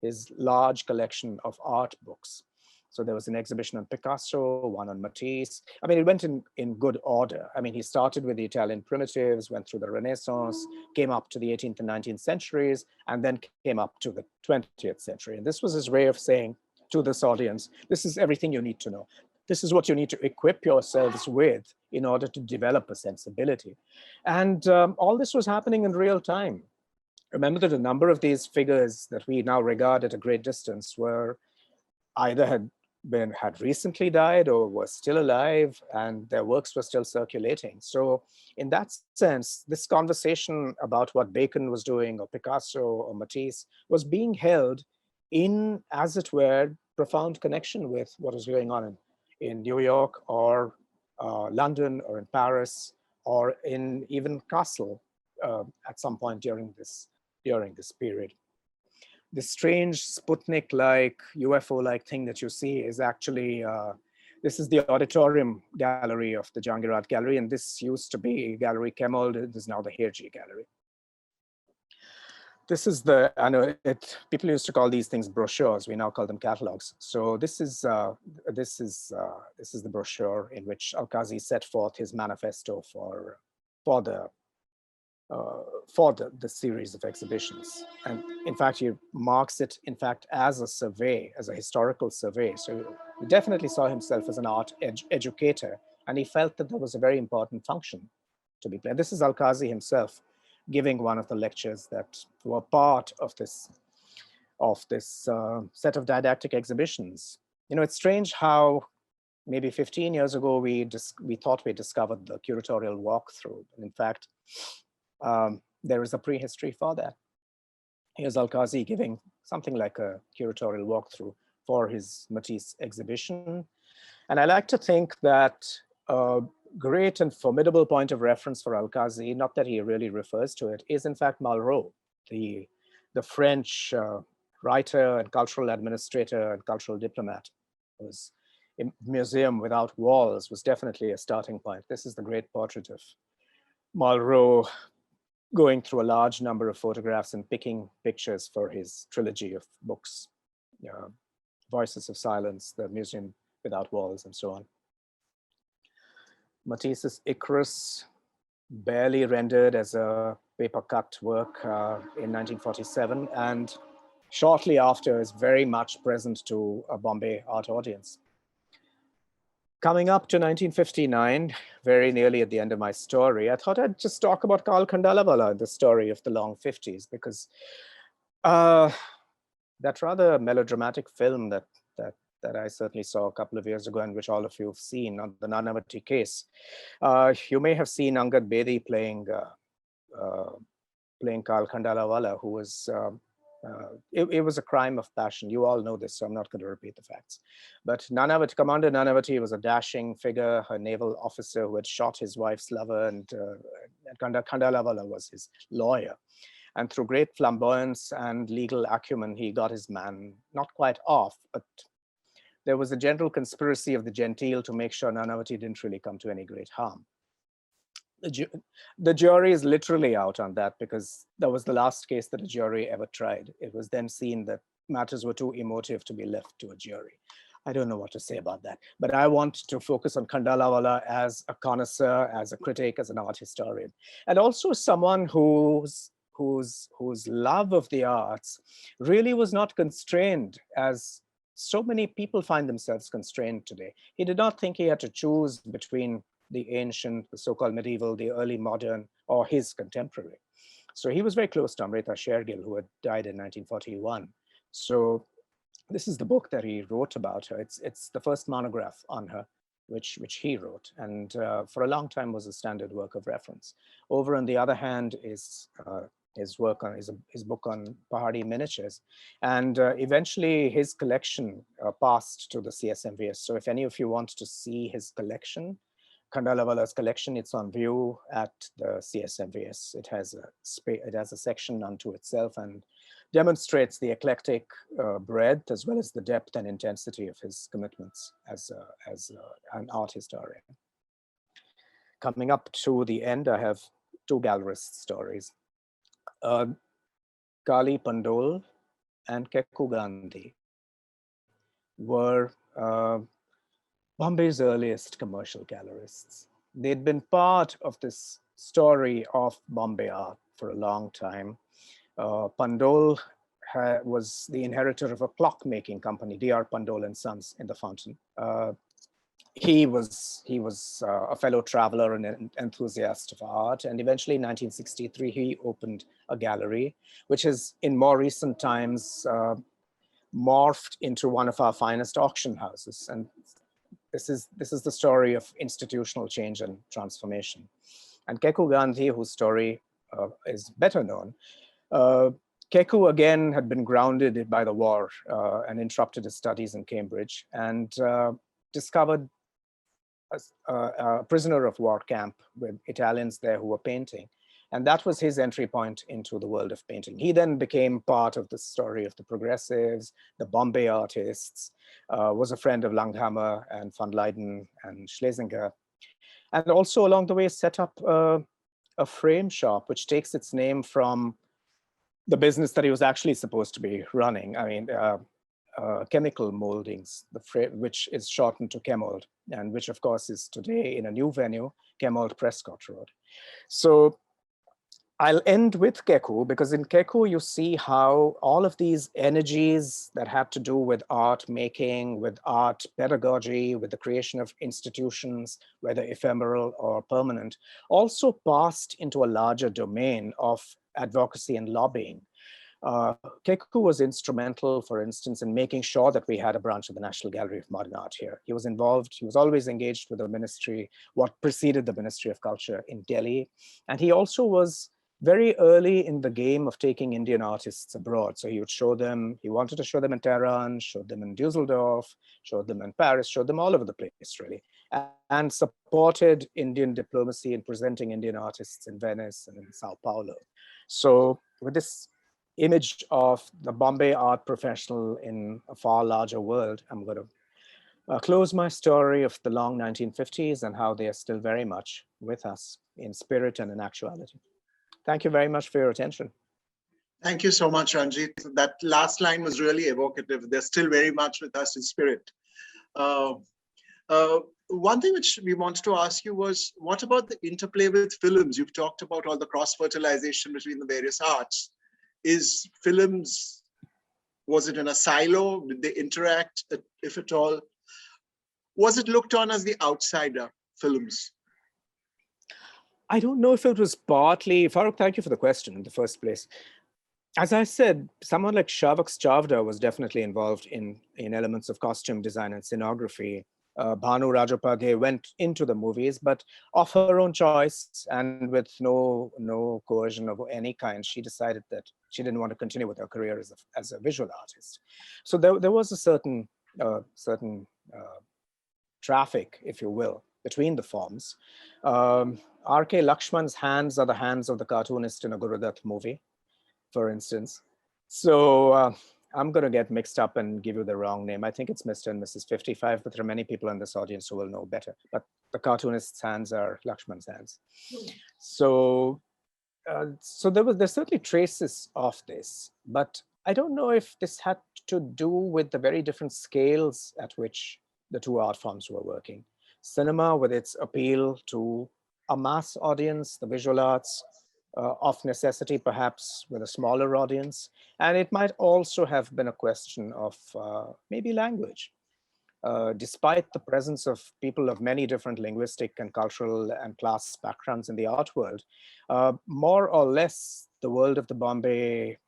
his large collection of art books. So there was an exhibition on Picasso, one on Matisse. I mean, it went in good order. I mean, he started with the Italian primitives, went through the Renaissance, came up to the 18th and 19th centuries, and then came up to the 20th century. And this was his way of saying to this audience, this is everything you need to know. This is what you need to equip yourselves with in order to develop a sensibility. And all this was happening in real time. Remember that a number of these figures that we now regard at a great distance were either had recently died or were still alive, and their works were still circulating. So in that sense, this conversation about what Bacon was doing or Picasso or Matisse was being held in, as it were, profound connection with what was going on in New York or London or in Paris or in even Kassel at some point during this period. The strange Sputnik-like, UFO-like thing that you see is actually, this is the auditorium gallery of the Jehangir Art Gallery, and this used to be Gallery Kemal. This is now the Hirji Gallery. This is the, I know people used to call these things brochures. We now call them catalogs. So this is the brochure in which Alkazi set forth his manifesto for the series of exhibitions. And in fact, he marks it, in fact, as a survey, as a historical survey. So he definitely saw himself as an art educator, and he felt that there was a very important function to be played. This is Alkazi himself giving one of the lectures that were part of this set of didactic exhibitions. You know, it's strange how maybe 15 years ago we thought we discovered the curatorial walkthrough. And in fact, there is a prehistory for that. Here's Alkazi giving something like a curatorial walkthrough for his Matisse exhibition. And I like to think that a great and formidable point of reference for Alkazi, not that he really refers to it, is in fact Malraux, the the French writer and cultural administrator and cultural diplomat. Was a museum without walls was definitely a starting point. This is the great portrait of Malraux going through a large number of photographs and picking pictures for his trilogy of books, Voices of Silence, The Museum Without Walls, and so on. Matisse's Icarus, barely rendered as a paper cut work in 1947, and shortly after is very much present to a Bombay art audience. Coming up to 1959, very nearly at the end of my story, I thought I'd just talk about Karl Khandalavala, the story of the long 50s, because that rather melodramatic film that I certainly saw a couple of years ago, and which all of you have seen, on the Nanavati case, you may have seen Angad Bedi playing Karl Khandalavala, who was it was a crime of passion. You all know this, so I'm not going to repeat the facts. But Commander Nanavati was a dashing figure, a naval officer who had shot his wife's lover, and Khandalavala was his lawyer. And through great flamboyance and legal acumen, he got his man not quite off, but there was a general conspiracy of the genteel to make sure Nanavati didn't really come to any great harm. The jury is literally out on that, because that was the last case that a jury ever tried. It was then seen that matters were too emotive to be left to a jury. I don't know what to say about that, but I want to focus on Khandalavala as a connoisseur, as a critic, as an art historian, and also someone whose love of the arts really was not constrained, as so many people find themselves constrained today. He did not think he had to choose between the ancient, the so-called medieval, the early modern, or his contemporary. So he was very close to Amrita Shergill, who had died in 1941. So this is the book that he wrote about her. It's the first monograph on her, which he wrote, and for a long time was a standard work of reference. Over on the other hand is his work on his book on Pahadi miniatures, and eventually his collection passed to the CSMVS. So if any of you want to see his collection, Khandalavala's collection, it's on view at the CSMVS. It has a section unto itself and demonstrates the eclectic breadth as well as the depth and intensity of his commitments as an art historian. Coming up to the end, I have two gallerist stories. Kali Pandol and Kekoo Gandhi were Bombay's earliest commercial gallerists. They'd been part of this story of Bombay art for a long time. Pandol was the inheritor of a clock-making company, D.R. Pandol and Sons, in the Fountain. He was a fellow traveler and an enthusiast of art, and eventually in 1963 he opened a gallery, which has in more recent times morphed into one of our finest auction houses. And this is the story of institutional change and transformation. And Kekoo Gandhi, whose story is better known, Kekoo again had been grounded by the war and interrupted his studies in Cambridge, and discovered a prisoner of war camp with Italians there who were painting. And that was his entry point into the world of painting. He then became part of the story of the progressives, the Bombay artists, was a friend of Langhammer and von Leyden and Schlesinger. And also along the way set up a frame shop, which takes its name from the business that he was actually supposed to be running. I mean, chemical moldings, which is shortened to Chemold, and which of course is today in a new venue, Chemold Prescott Road. So I'll end with Kekoo, because in Kekoo you see how all of these energies that had to do with art making, with art pedagogy, with the creation of institutions, whether ephemeral or permanent, also passed into a larger domain of advocacy and lobbying. Kekoo was instrumental, for instance, in making sure that we had a branch of the National Gallery of Modern Art here. He was involved, he was always engaged with the ministry, what preceded the Ministry of Culture in Delhi. And he also was very early in the game of taking Indian artists abroad. So he would show them, he wanted to show them in Tehran, showed them in Dusseldorf, showed them in Paris, showed them all over the place, really, and supported Indian diplomacy in presenting Indian artists in Venice and in Sao Paulo. So with this image of the Bombay art professional in a far larger world, I'm going to close my story of the long 1950s and how they are still very much with us in spirit and in actuality. Thank you very much for your attention. Thank you so much, Ranjit. That last line was really evocative. They're still very much with us in spirit. One thing which we wanted to ask you was, what about the interplay with films? You've talked about all the cross-fertilization between the various arts. Is films, was it in a silo? Did they interact, if at all? Was it looked on as the outsider, films? I don't know if it was partly, Farooq, thank you for the question in the first place. As I said, someone like Shavak Chavda was definitely involved in elements of costume design and scenography. Bhanu Rajopadhyay went into the movies, but of her own choice and with no coercion of any kind, she decided that she didn't want to continue with her career as a visual artist. So there was a certain traffic, if you will, between the forms. R.K. Lakshman's hands are the hands of the cartoonist in a Gurudutt movie, for instance. So I'm going to get mixed up and give you the wrong name. I think it's Mr. and Mrs. 55, but there are many people in this audience who will know better. But the cartoonist's hands are Lakshman's hands. So there's certainly traces of this, but I don't know if this had to do with the very different scales at which the two art forms were working. Cinema, with its appeal to a mass audience, the visual arts, of necessity, perhaps with a smaller audience. And it might also have been a question of maybe language. Despite the presence of people of many different linguistic and cultural and class backgrounds in the art world, more or less the world of the Bombay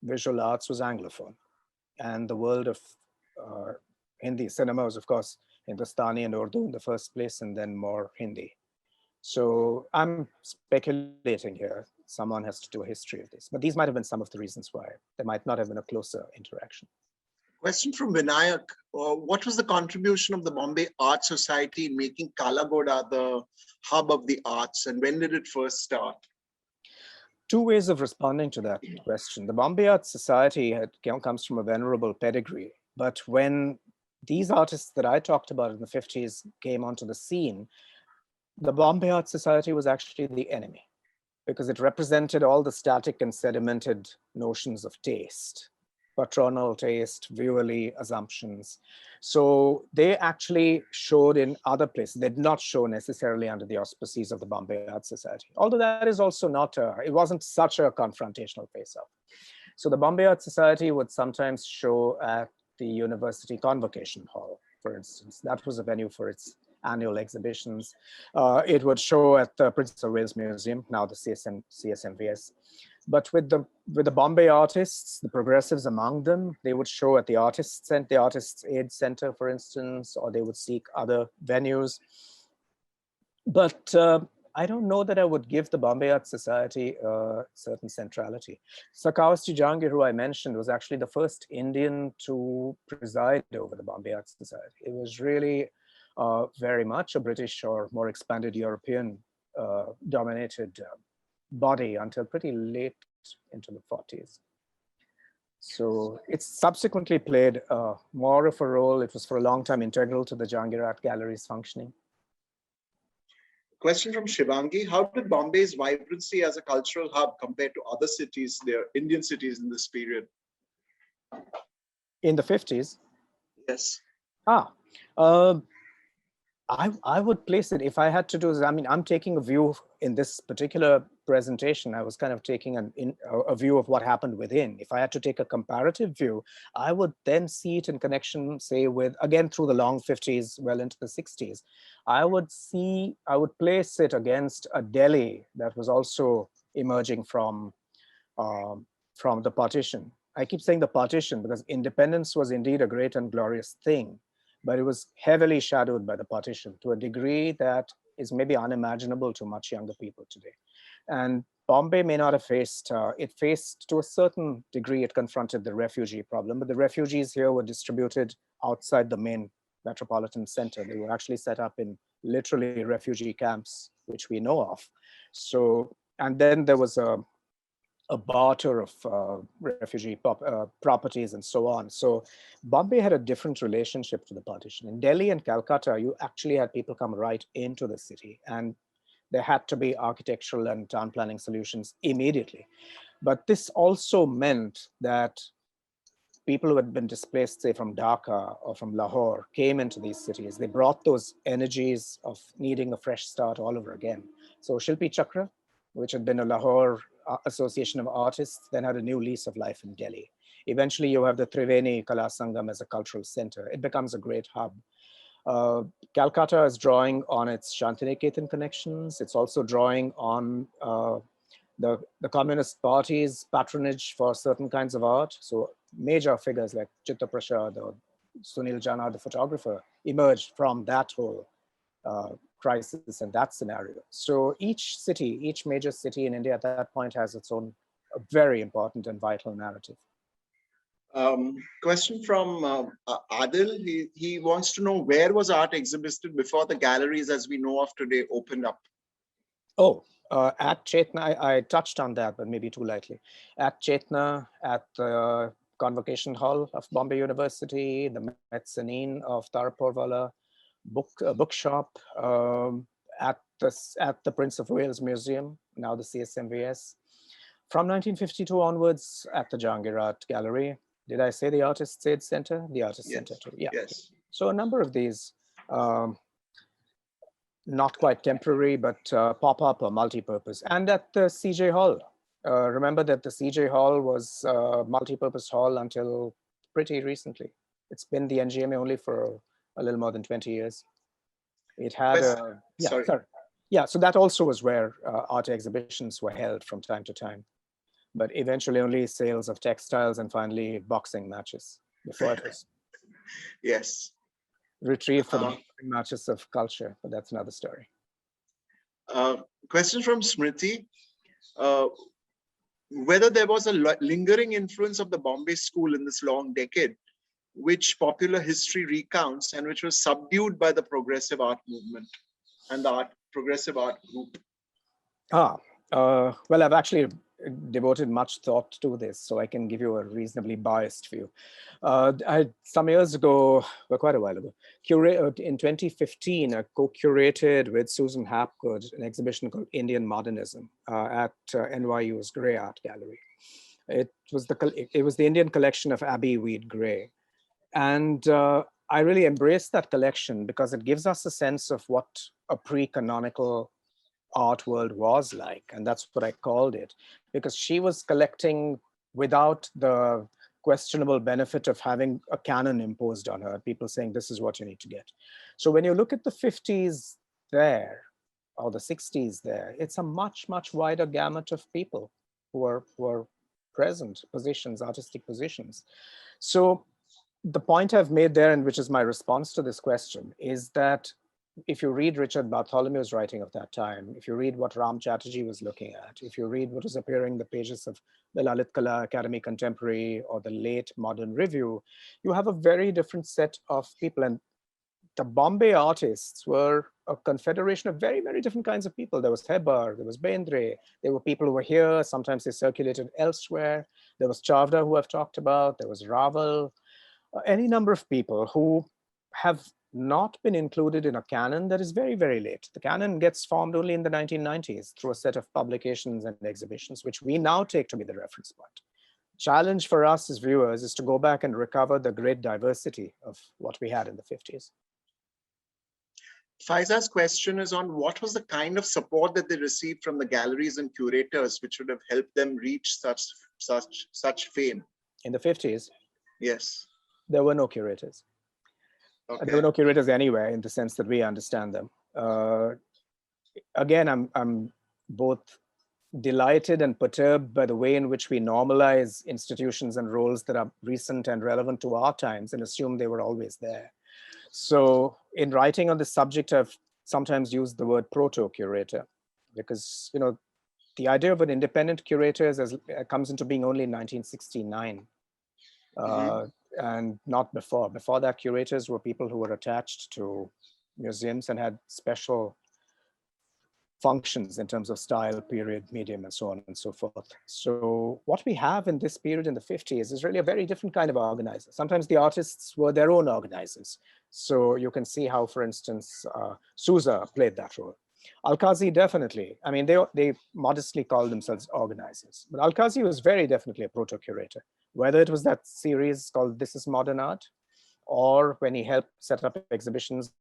visual arts was Anglophone. And the world of Hindi cinema was, of course, Hindustani and Urdu in the first place, and then more Hindi. So I'm speculating here. Someone has to do a history of this, but these might have been some of the reasons why there might not have been a closer interaction. Question from Vinayak. What was the contribution of the Bombay Art Society in making Kalagoda the hub of the arts, and when did it first start? Two ways of responding to that question. The Bombay Art Society comes from a venerable pedigree, but when these artists that I talked about in the 50s came onto the scene, the Bombay Art Society was actually the enemy, because it represented all the static and sedimented notions of taste, patronal taste, viewerly assumptions. So they actually showed in other places. They did not show necessarily under the auspices of the Bombay Art Society, although that is also not it wasn't such a confrontational face-off. So the Bombay Art Society would sometimes show at the University Convocation Hall, for instance. That was a venue for its annual exhibitions. It would show at the Princess of Wales Museum, now the CSMVS. But with the Bombay artists, the progressives among them, they would show at the Artists Aid Center, for instance, or they would seek other venues. But I don't know that I would give the Bombay Art Society a certain centrality. Sir Cowasji Jehangir, who I mentioned, was actually the first Indian to preside over the Bombay Art Society. It was really very much a British or more expanded European dominated body until pretty late into the 40s. So it's subsequently played more of a role. It was for a long time integral to the Jehangir Art Gallery's functioning. Question from Shivangi. How did Bombay's vibrancy as a cultural hub compare to other cities, their Indian cities in this period? In the 50s? Yes. I would place it, if I had to do this, I mean, I'm taking a view in this particular presentation. I was kind of taking a view of what happened within. If I had to take a comparative view, I would then see it in connection, say, with, again, through the long 50s, well into the 60s. I would place it against a Delhi that was also emerging from the partition. I keep saying the partition because independence was indeed a great and glorious thing, but it was heavily shadowed by the partition to a degree that is maybe unimaginable to much younger people today. And Bombay may not have faced, it faced to a certain degree, it confronted the refugee problem, but the refugees here were distributed outside the main metropolitan center. They were actually set up in literally refugee camps, which we know of. So, and then there was a a barter of refugee properties and so on. So Bombay had a different relationship to the partition. In Delhi and Calcutta, you actually had people come right into the city, and there had to be architectural and town planning solutions immediately. But this also meant that people who had been displaced, say, from Dhaka or from Lahore, came into these cities. They brought those energies of needing a fresh start all over again. So Shilpi Chakra, which had been a Lahore association of artists, then had a new lease of life in Delhi. Eventually, you have the Triveni Kala Sangam as a cultural center. It becomes a great hub. Calcutta is drawing on its Shantiniketan connections. It's also drawing on the Communist Party's patronage for certain kinds of art. So major figures like Chitta Prasad or Sunil Jana, the photographer, emerged from that whole crisis and that scenario. So each city, each major city in India at that point has its own very important and vital narrative. Question from Adil. He wants to know, where was art exhibited before the galleries as we know of today opened up? Oh, at Chetna, I touched on that, but maybe too lightly. At Chetna, at the Convocation Hall of Bombay University, the Mezzanine of Taraporwala, bookshop, at the Prince of Wales Museum, now the CSMVS. From 1952 onwards, at the Jehangir Art Gallery. Did I say the Artists' Aid Center? The Artists' Center too, yeah. Yes. So a number of these, not quite temporary, but pop-up or multi-purpose. And at the CJ Hall. Remember that the CJ Hall was a multi-purpose hall until pretty recently. It's been the NGMA only for a little more than 20 years. It had so that also was where art exhibitions were held from time to time. But eventually only sales of textiles and finally boxing matches before it was yes, retrieved for the boxing matches of culture, but that's another story. Question from Smriti. Whether there was a lingering influence of the Bombay school in this long decade, which popular history recounts and which was subdued by the progressive art movement and the progressive art group. Well, I've actually devoted much thought to this, so I can give you a reasonably biased view. Some years ago, well, quite a while ago, in 2015, I co-curated with Susan Hapgood an exhibition called Indian Modernism at NYU's Gray Art Gallery. It was the Indian collection of Abbey Weed Gray. And I really embraced that collection because it gives us a sense of what a pre-canonical art world was like. And that's what I called it, because she was collecting without the questionable benefit of having a canon imposed on her, people saying, this is what you need to get. So when you look at the 50s there, or the 60s there, it's a much, much wider gamut of people who are present, positions, artistic positions. So the point I've made there, and which is my response to this question, is that if you read Richard Bartholomew's writing of that time, if you read what Ram Chatterjee was looking at, if you read what was appearing in the pages of the Lalit Kala Academy Contemporary or the late Modern Review, you have a very different set of people. And the Bombay artists were a confederation of very, very different kinds of people. There was Hebar, there was Bendre, there were people who were here, sometimes they circulated elsewhere. There was Chavda, who I've talked about, there was Raval, any number of people who have not been included in a canon that is very, very late. The canon gets formed only in the 1990s through a set of publications and exhibitions, which we now take to be the reference point. Challenge for us as viewers is to go back and recover the great diversity of what we had in the 50s. Faiza's question is on what was the kind of support that they received from the galleries and curators, which would have helped them reach such fame. In the 50s? Yes. There were no curators. Okay. There were no curators anywhere in the sense that we understand them. Again, I'm both delighted and perturbed by the way in which we normalize institutions and roles that are recent and relevant to our times and assume they were always there. So in writing on this subject, I've sometimes used the word proto-curator because, you know, the idea of an independent curator comes into being only in 1969. And not before. Before that, curators were people who were attached to museums and had special functions in terms of style, period, medium, and so on and so forth. So what we have in this period in the 50s is really a very different kind of organizer. Sometimes the artists were their own organizers. So you can see how, for instance, Sousa played that role. Alkazi definitely, I mean, they modestly called themselves organizers, but Alkazi was very definitely a proto-curator, whether it was that series called This is Modern Art, or when he helped set up exhibitions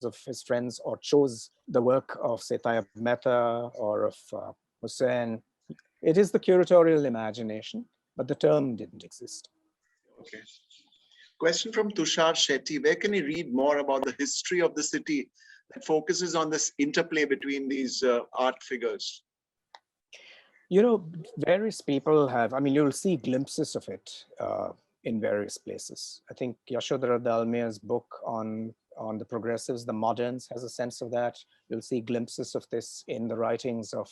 of his friends, or chose the work of, say, Tayyab Mehta or of Hussein. It is the curatorial imagination, but the term didn't exist. Okay. Question from Tushar Shetty. Where can he read more about the history of the city that focuses on this interplay between these art figures? You know, various people have, I mean, you'll see glimpses of it in various places. I think Yashodhara Dalmia's book on the progressives, the moderns, has a sense of that. You'll see glimpses of this in the writings of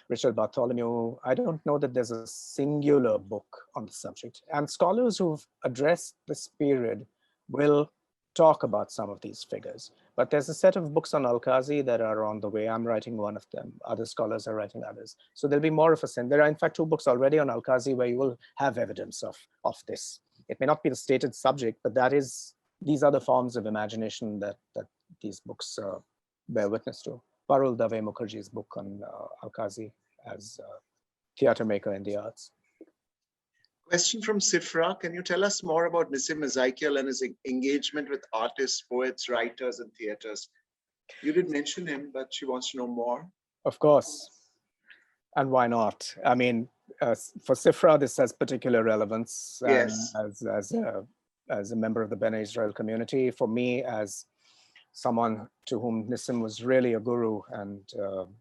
Richard Bartholomew. I don't know that there's a singular book on the subject. And scholars who've addressed this period will talk about some of these figures. But there's a set of books on Alkazi that are on the way. I'm writing one of them. Other scholars are writing others. So there'll be more of a sense. There are, in fact, 2 books already on Alkazi where you will have evidence of this. It may not be the stated subject, but these are the forms of imagination that these books bear witness to. Parul Dave Mukherjee's book on Alkazi as a theater maker in the arts. Question from Sifra. Can you tell us more about Nissim Ezekiel and his engagement with artists, poets, writers, and theaters? You did mention him, but she wants to know more. Of course. And why not? I mean, for Sifra, this has particular relevance. Yes. As a member of the Bene Israel community. For me, as someone to whom Nissim was really a guru and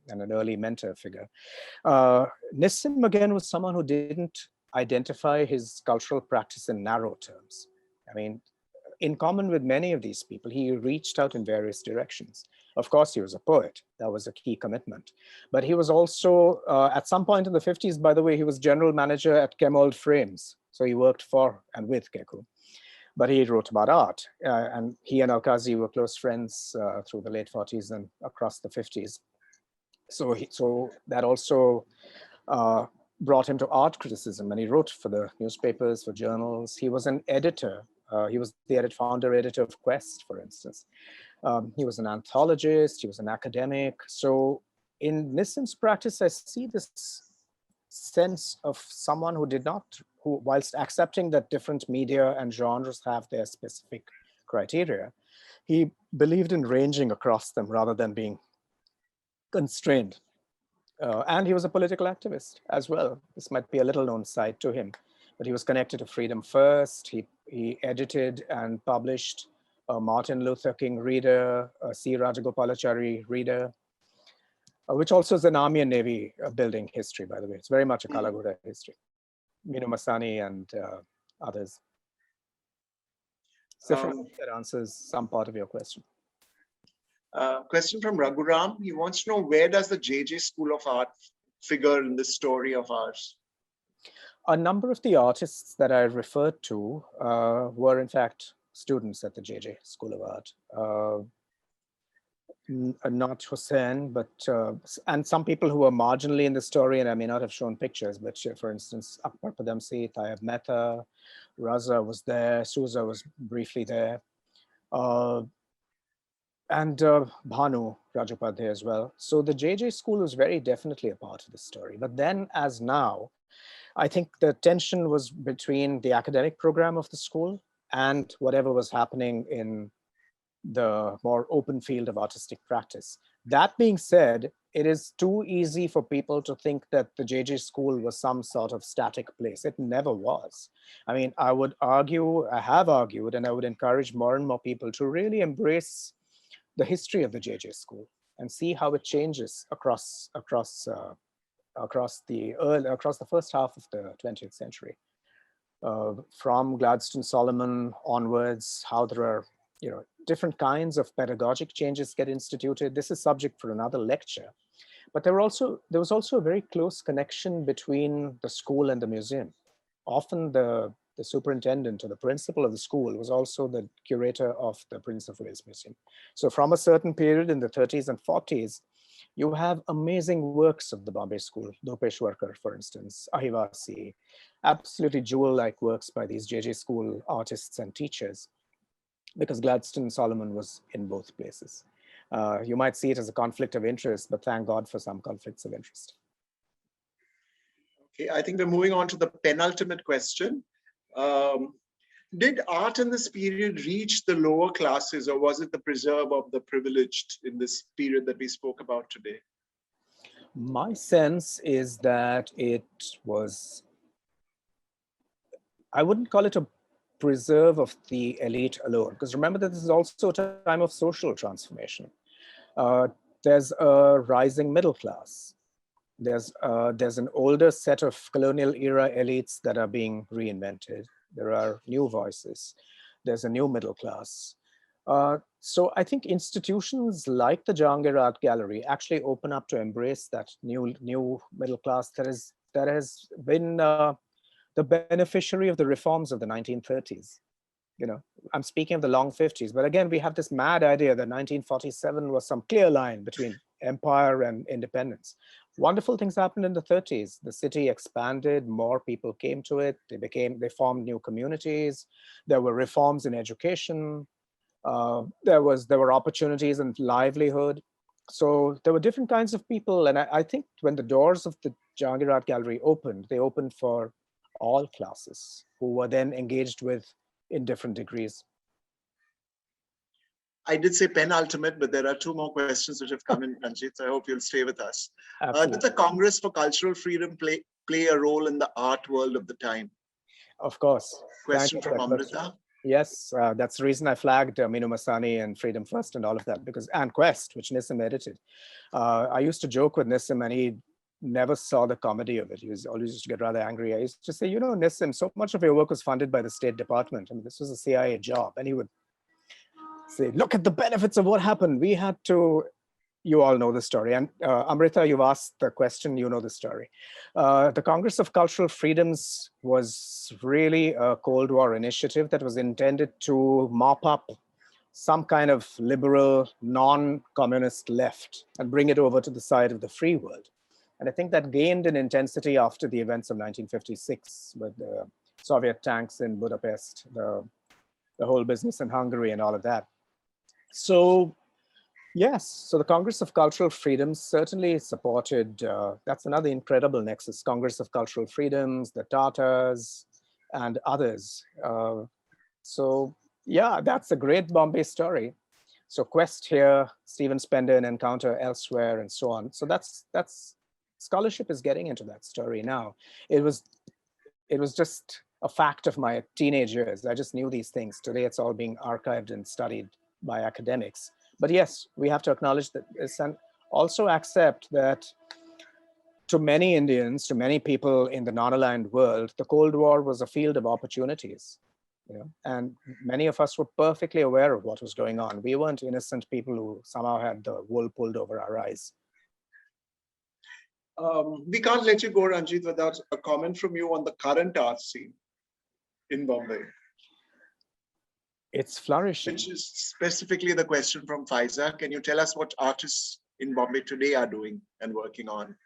an early mentor figure. Nissim, again, was someone who didn't identify his cultural practice in narrow terms. I mean, in common with many of these people, he reached out in various directions. Of course, he was a poet. That was a key commitment. But he was also, at some point in the 50s, by the way, he was general manager at Kemold Frames. So he worked for and with Kekoo. But he wrote about art. And he and Alkazi were close friends through the late 40s and across the 50s. So that also brought him to art criticism, and he wrote for the newspapers, for journals. He was an editor. He was the founder editor of Quest, for instance. He was an anthologist. He was an academic. So in Nissim's practice, I see this sense of someone who whilst accepting that different media and genres have their specific criteria, he believed in ranging across them rather than being constrained. And he was a political activist as well. This might be a little known side to him, but he was connected to Freedom First. He edited and published a Martin Luther King reader, a C. Rajagopalachari reader, which also is an Army and Navy building history, by the way. It's very much a Kalagura history. Minu Masani and others. Sifra, that answers some part of your question. Question from Raghuram. He wants to know, where does the JJ School of Art figure in this story of ours? A number of the artists that I referred to were in fact students at the JJ School of Art. Not Hussein, but and some people who were marginally in the story, and I may not have shown pictures, but for instance, Akbar Padamsi, Tayyab Mehta, Raza was there, Sousa was briefly there. And Bhanu Rajopadhyay as well. So the JJ School was very definitely a part of the story. But then, as now, I think the tension was between the academic program of the school and whatever was happening in the more open field of artistic practice. That being said, it is too easy for people to think that the JJ School was some sort of static place. It never was. I mean, I would argue, I have argued, and I would encourage more and more people to really embrace the history of the JJ School and see how it changes across the first half of the 20th century. From Gladstone Solomon onwards, how there are different kinds of pedagogic changes get instituted. This is subject for another lecture. But there was also a very close connection between the school and the museum. Often the superintendent or the principal of the school was also the curator of the Prince of Wales Museum. So from a certain period in the 30s and 40s, You have amazing works of the Bombay school, Dopeshwarkar, for instance, Ahivasi, absolutely jewel-like works by these JJ school artists and teachers, because Gladstone Solomon was in both places. You might see it as a conflict of interest, but thank God for some conflicts of interest. Okay, I think we're moving on to the penultimate question. Did art in this period reach the lower classes, or was it the preserve of the privileged in this period that we spoke about today? My sense is that it was, I wouldn't call it a preserve of the elite alone, because remember that this is also a time of social transformation. There's a rising middle class. There's an older set of colonial era elites that are being reinvented. There are new voices. There's a new middle class. So I think institutions like the Jehangir Art Gallery actually open up to embrace that new middle class that has been the beneficiary of the reforms of the 1930s. You know, I'm speaking of the long 50s, but again, we have this mad idea that 1947 was some clear line between empire and independence. Wonderful things happened in the 30s. The city expanded, more people came to it. They formed new communities. There were reforms in education. There were opportunities and livelihood. So there were different kinds of people. And I think when the doors of the Jehangir Art Gallery opened, they opened for all classes who were then engaged with in different degrees. I did say penultimate, but there are two more questions which have come in, Ranjit. So I hope you'll stay with us. Did the Congress for Cultural Freedom play a role in the art world of the time? Of course. Question from Amrita. Yes, that's the reason I flagged Minu Masani and Freedom First and all of that, and Quest, which Nissim edited. I used to joke with Nissim, and he never saw the comedy of it. He always used to get rather angry. I used to say, you know, Nissim, so much of your work was funded by the State Department. I mean, this was a CIA job. And he would say, look at the benefits of what happened. We had to, you all know the story. And Amrita, you've asked the question, you know the story. The Congress of Cultural Freedoms was really a Cold War initiative that was intended to mop up some kind of liberal, non-communist left and bring it over to the side of the free world. And I think that gained in intensity after the events of 1956 with the Soviet tanks in Budapest, the whole business in Hungary and all of that. So yes, so the Congress of Cultural Freedoms certainly supported, that's another incredible nexus, Congress of Cultural Freedoms, the Tatars, and others. So yeah, that's a great Bombay story. So Quest here, Stephen Spender, an encounter elsewhere, and so on. So that's scholarship is getting into that story now. It was just a fact of my teenage years. I just knew these things. Today it's all being archived and studied by academics. But yes, we have to acknowledge that this and also accept that to many Indians, to many people in the non-aligned world, the Cold War was a field of opportunities. You know, and many of us were perfectly aware of what was going on. We weren't innocent people who somehow had the wool pulled over our eyes. We can't let you go, Ranjit, without a comment from you on the current art scene in Bombay. It's flourishing. Which is specifically the question from Faiza. Can you tell us what artists in Bombay today are doing and working on?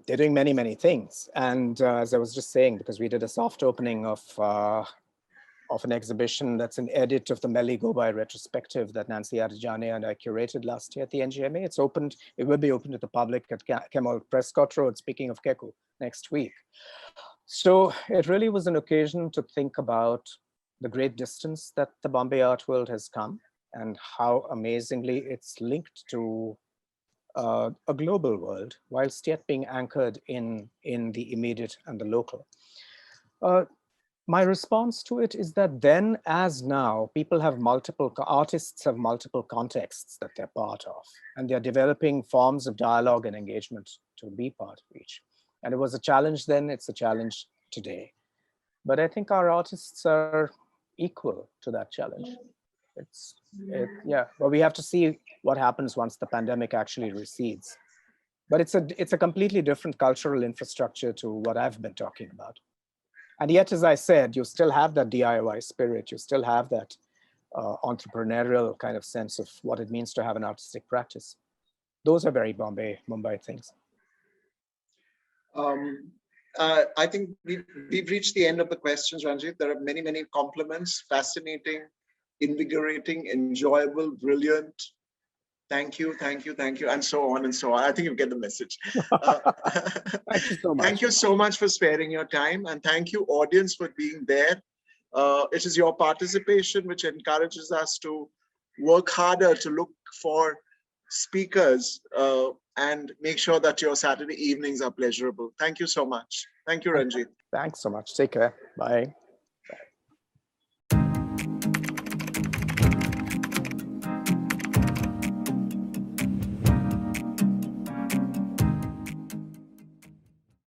They're doing many, many things. And as I was just saying, because we did a soft opening of an exhibition that's an edit of the Melli Gobai retrospective that Nancy Arjane and I curated last year at the NGMA. It's opened, it will be open to the public at Kemal Prescott Road, speaking of Kekoo, next week. So it really was an occasion to think about the great distance that the Bombay art world has come and how amazingly it's linked to a global world, whilst yet being anchored in the immediate and the local. My response to it is that then, as now, people have artists have multiple contexts that they're part of, and they're developing forms of dialogue and engagement to be part of each. And it was a challenge then, it's a challenge today. But I think our artists are equal to that challenge. Yeah, but we have to see what happens once the pandemic actually recedes. But it's a completely different cultural infrastructure to what I've been talking about. And yet, as I said, you still have that DIY spirit. You still have that entrepreneurial kind of sense of what it means to have an artistic practice. those are very Mumbai things. I think we've reached the end of the questions, Ranjit. There are many, many compliments. Fascinating, invigorating, enjoyable, brilliant. Thank you, thank you, thank you, and so on and so on. I think you get the message. Thank you so much. Thank you so much for sparing your time, and thank you, audience, for being there. It is your participation which encourages us to work harder to look for speakers and make sure that your Saturday evenings are pleasurable. Thank you so much. Thank you, Ranjit. Thanks so much. Take care. Bye.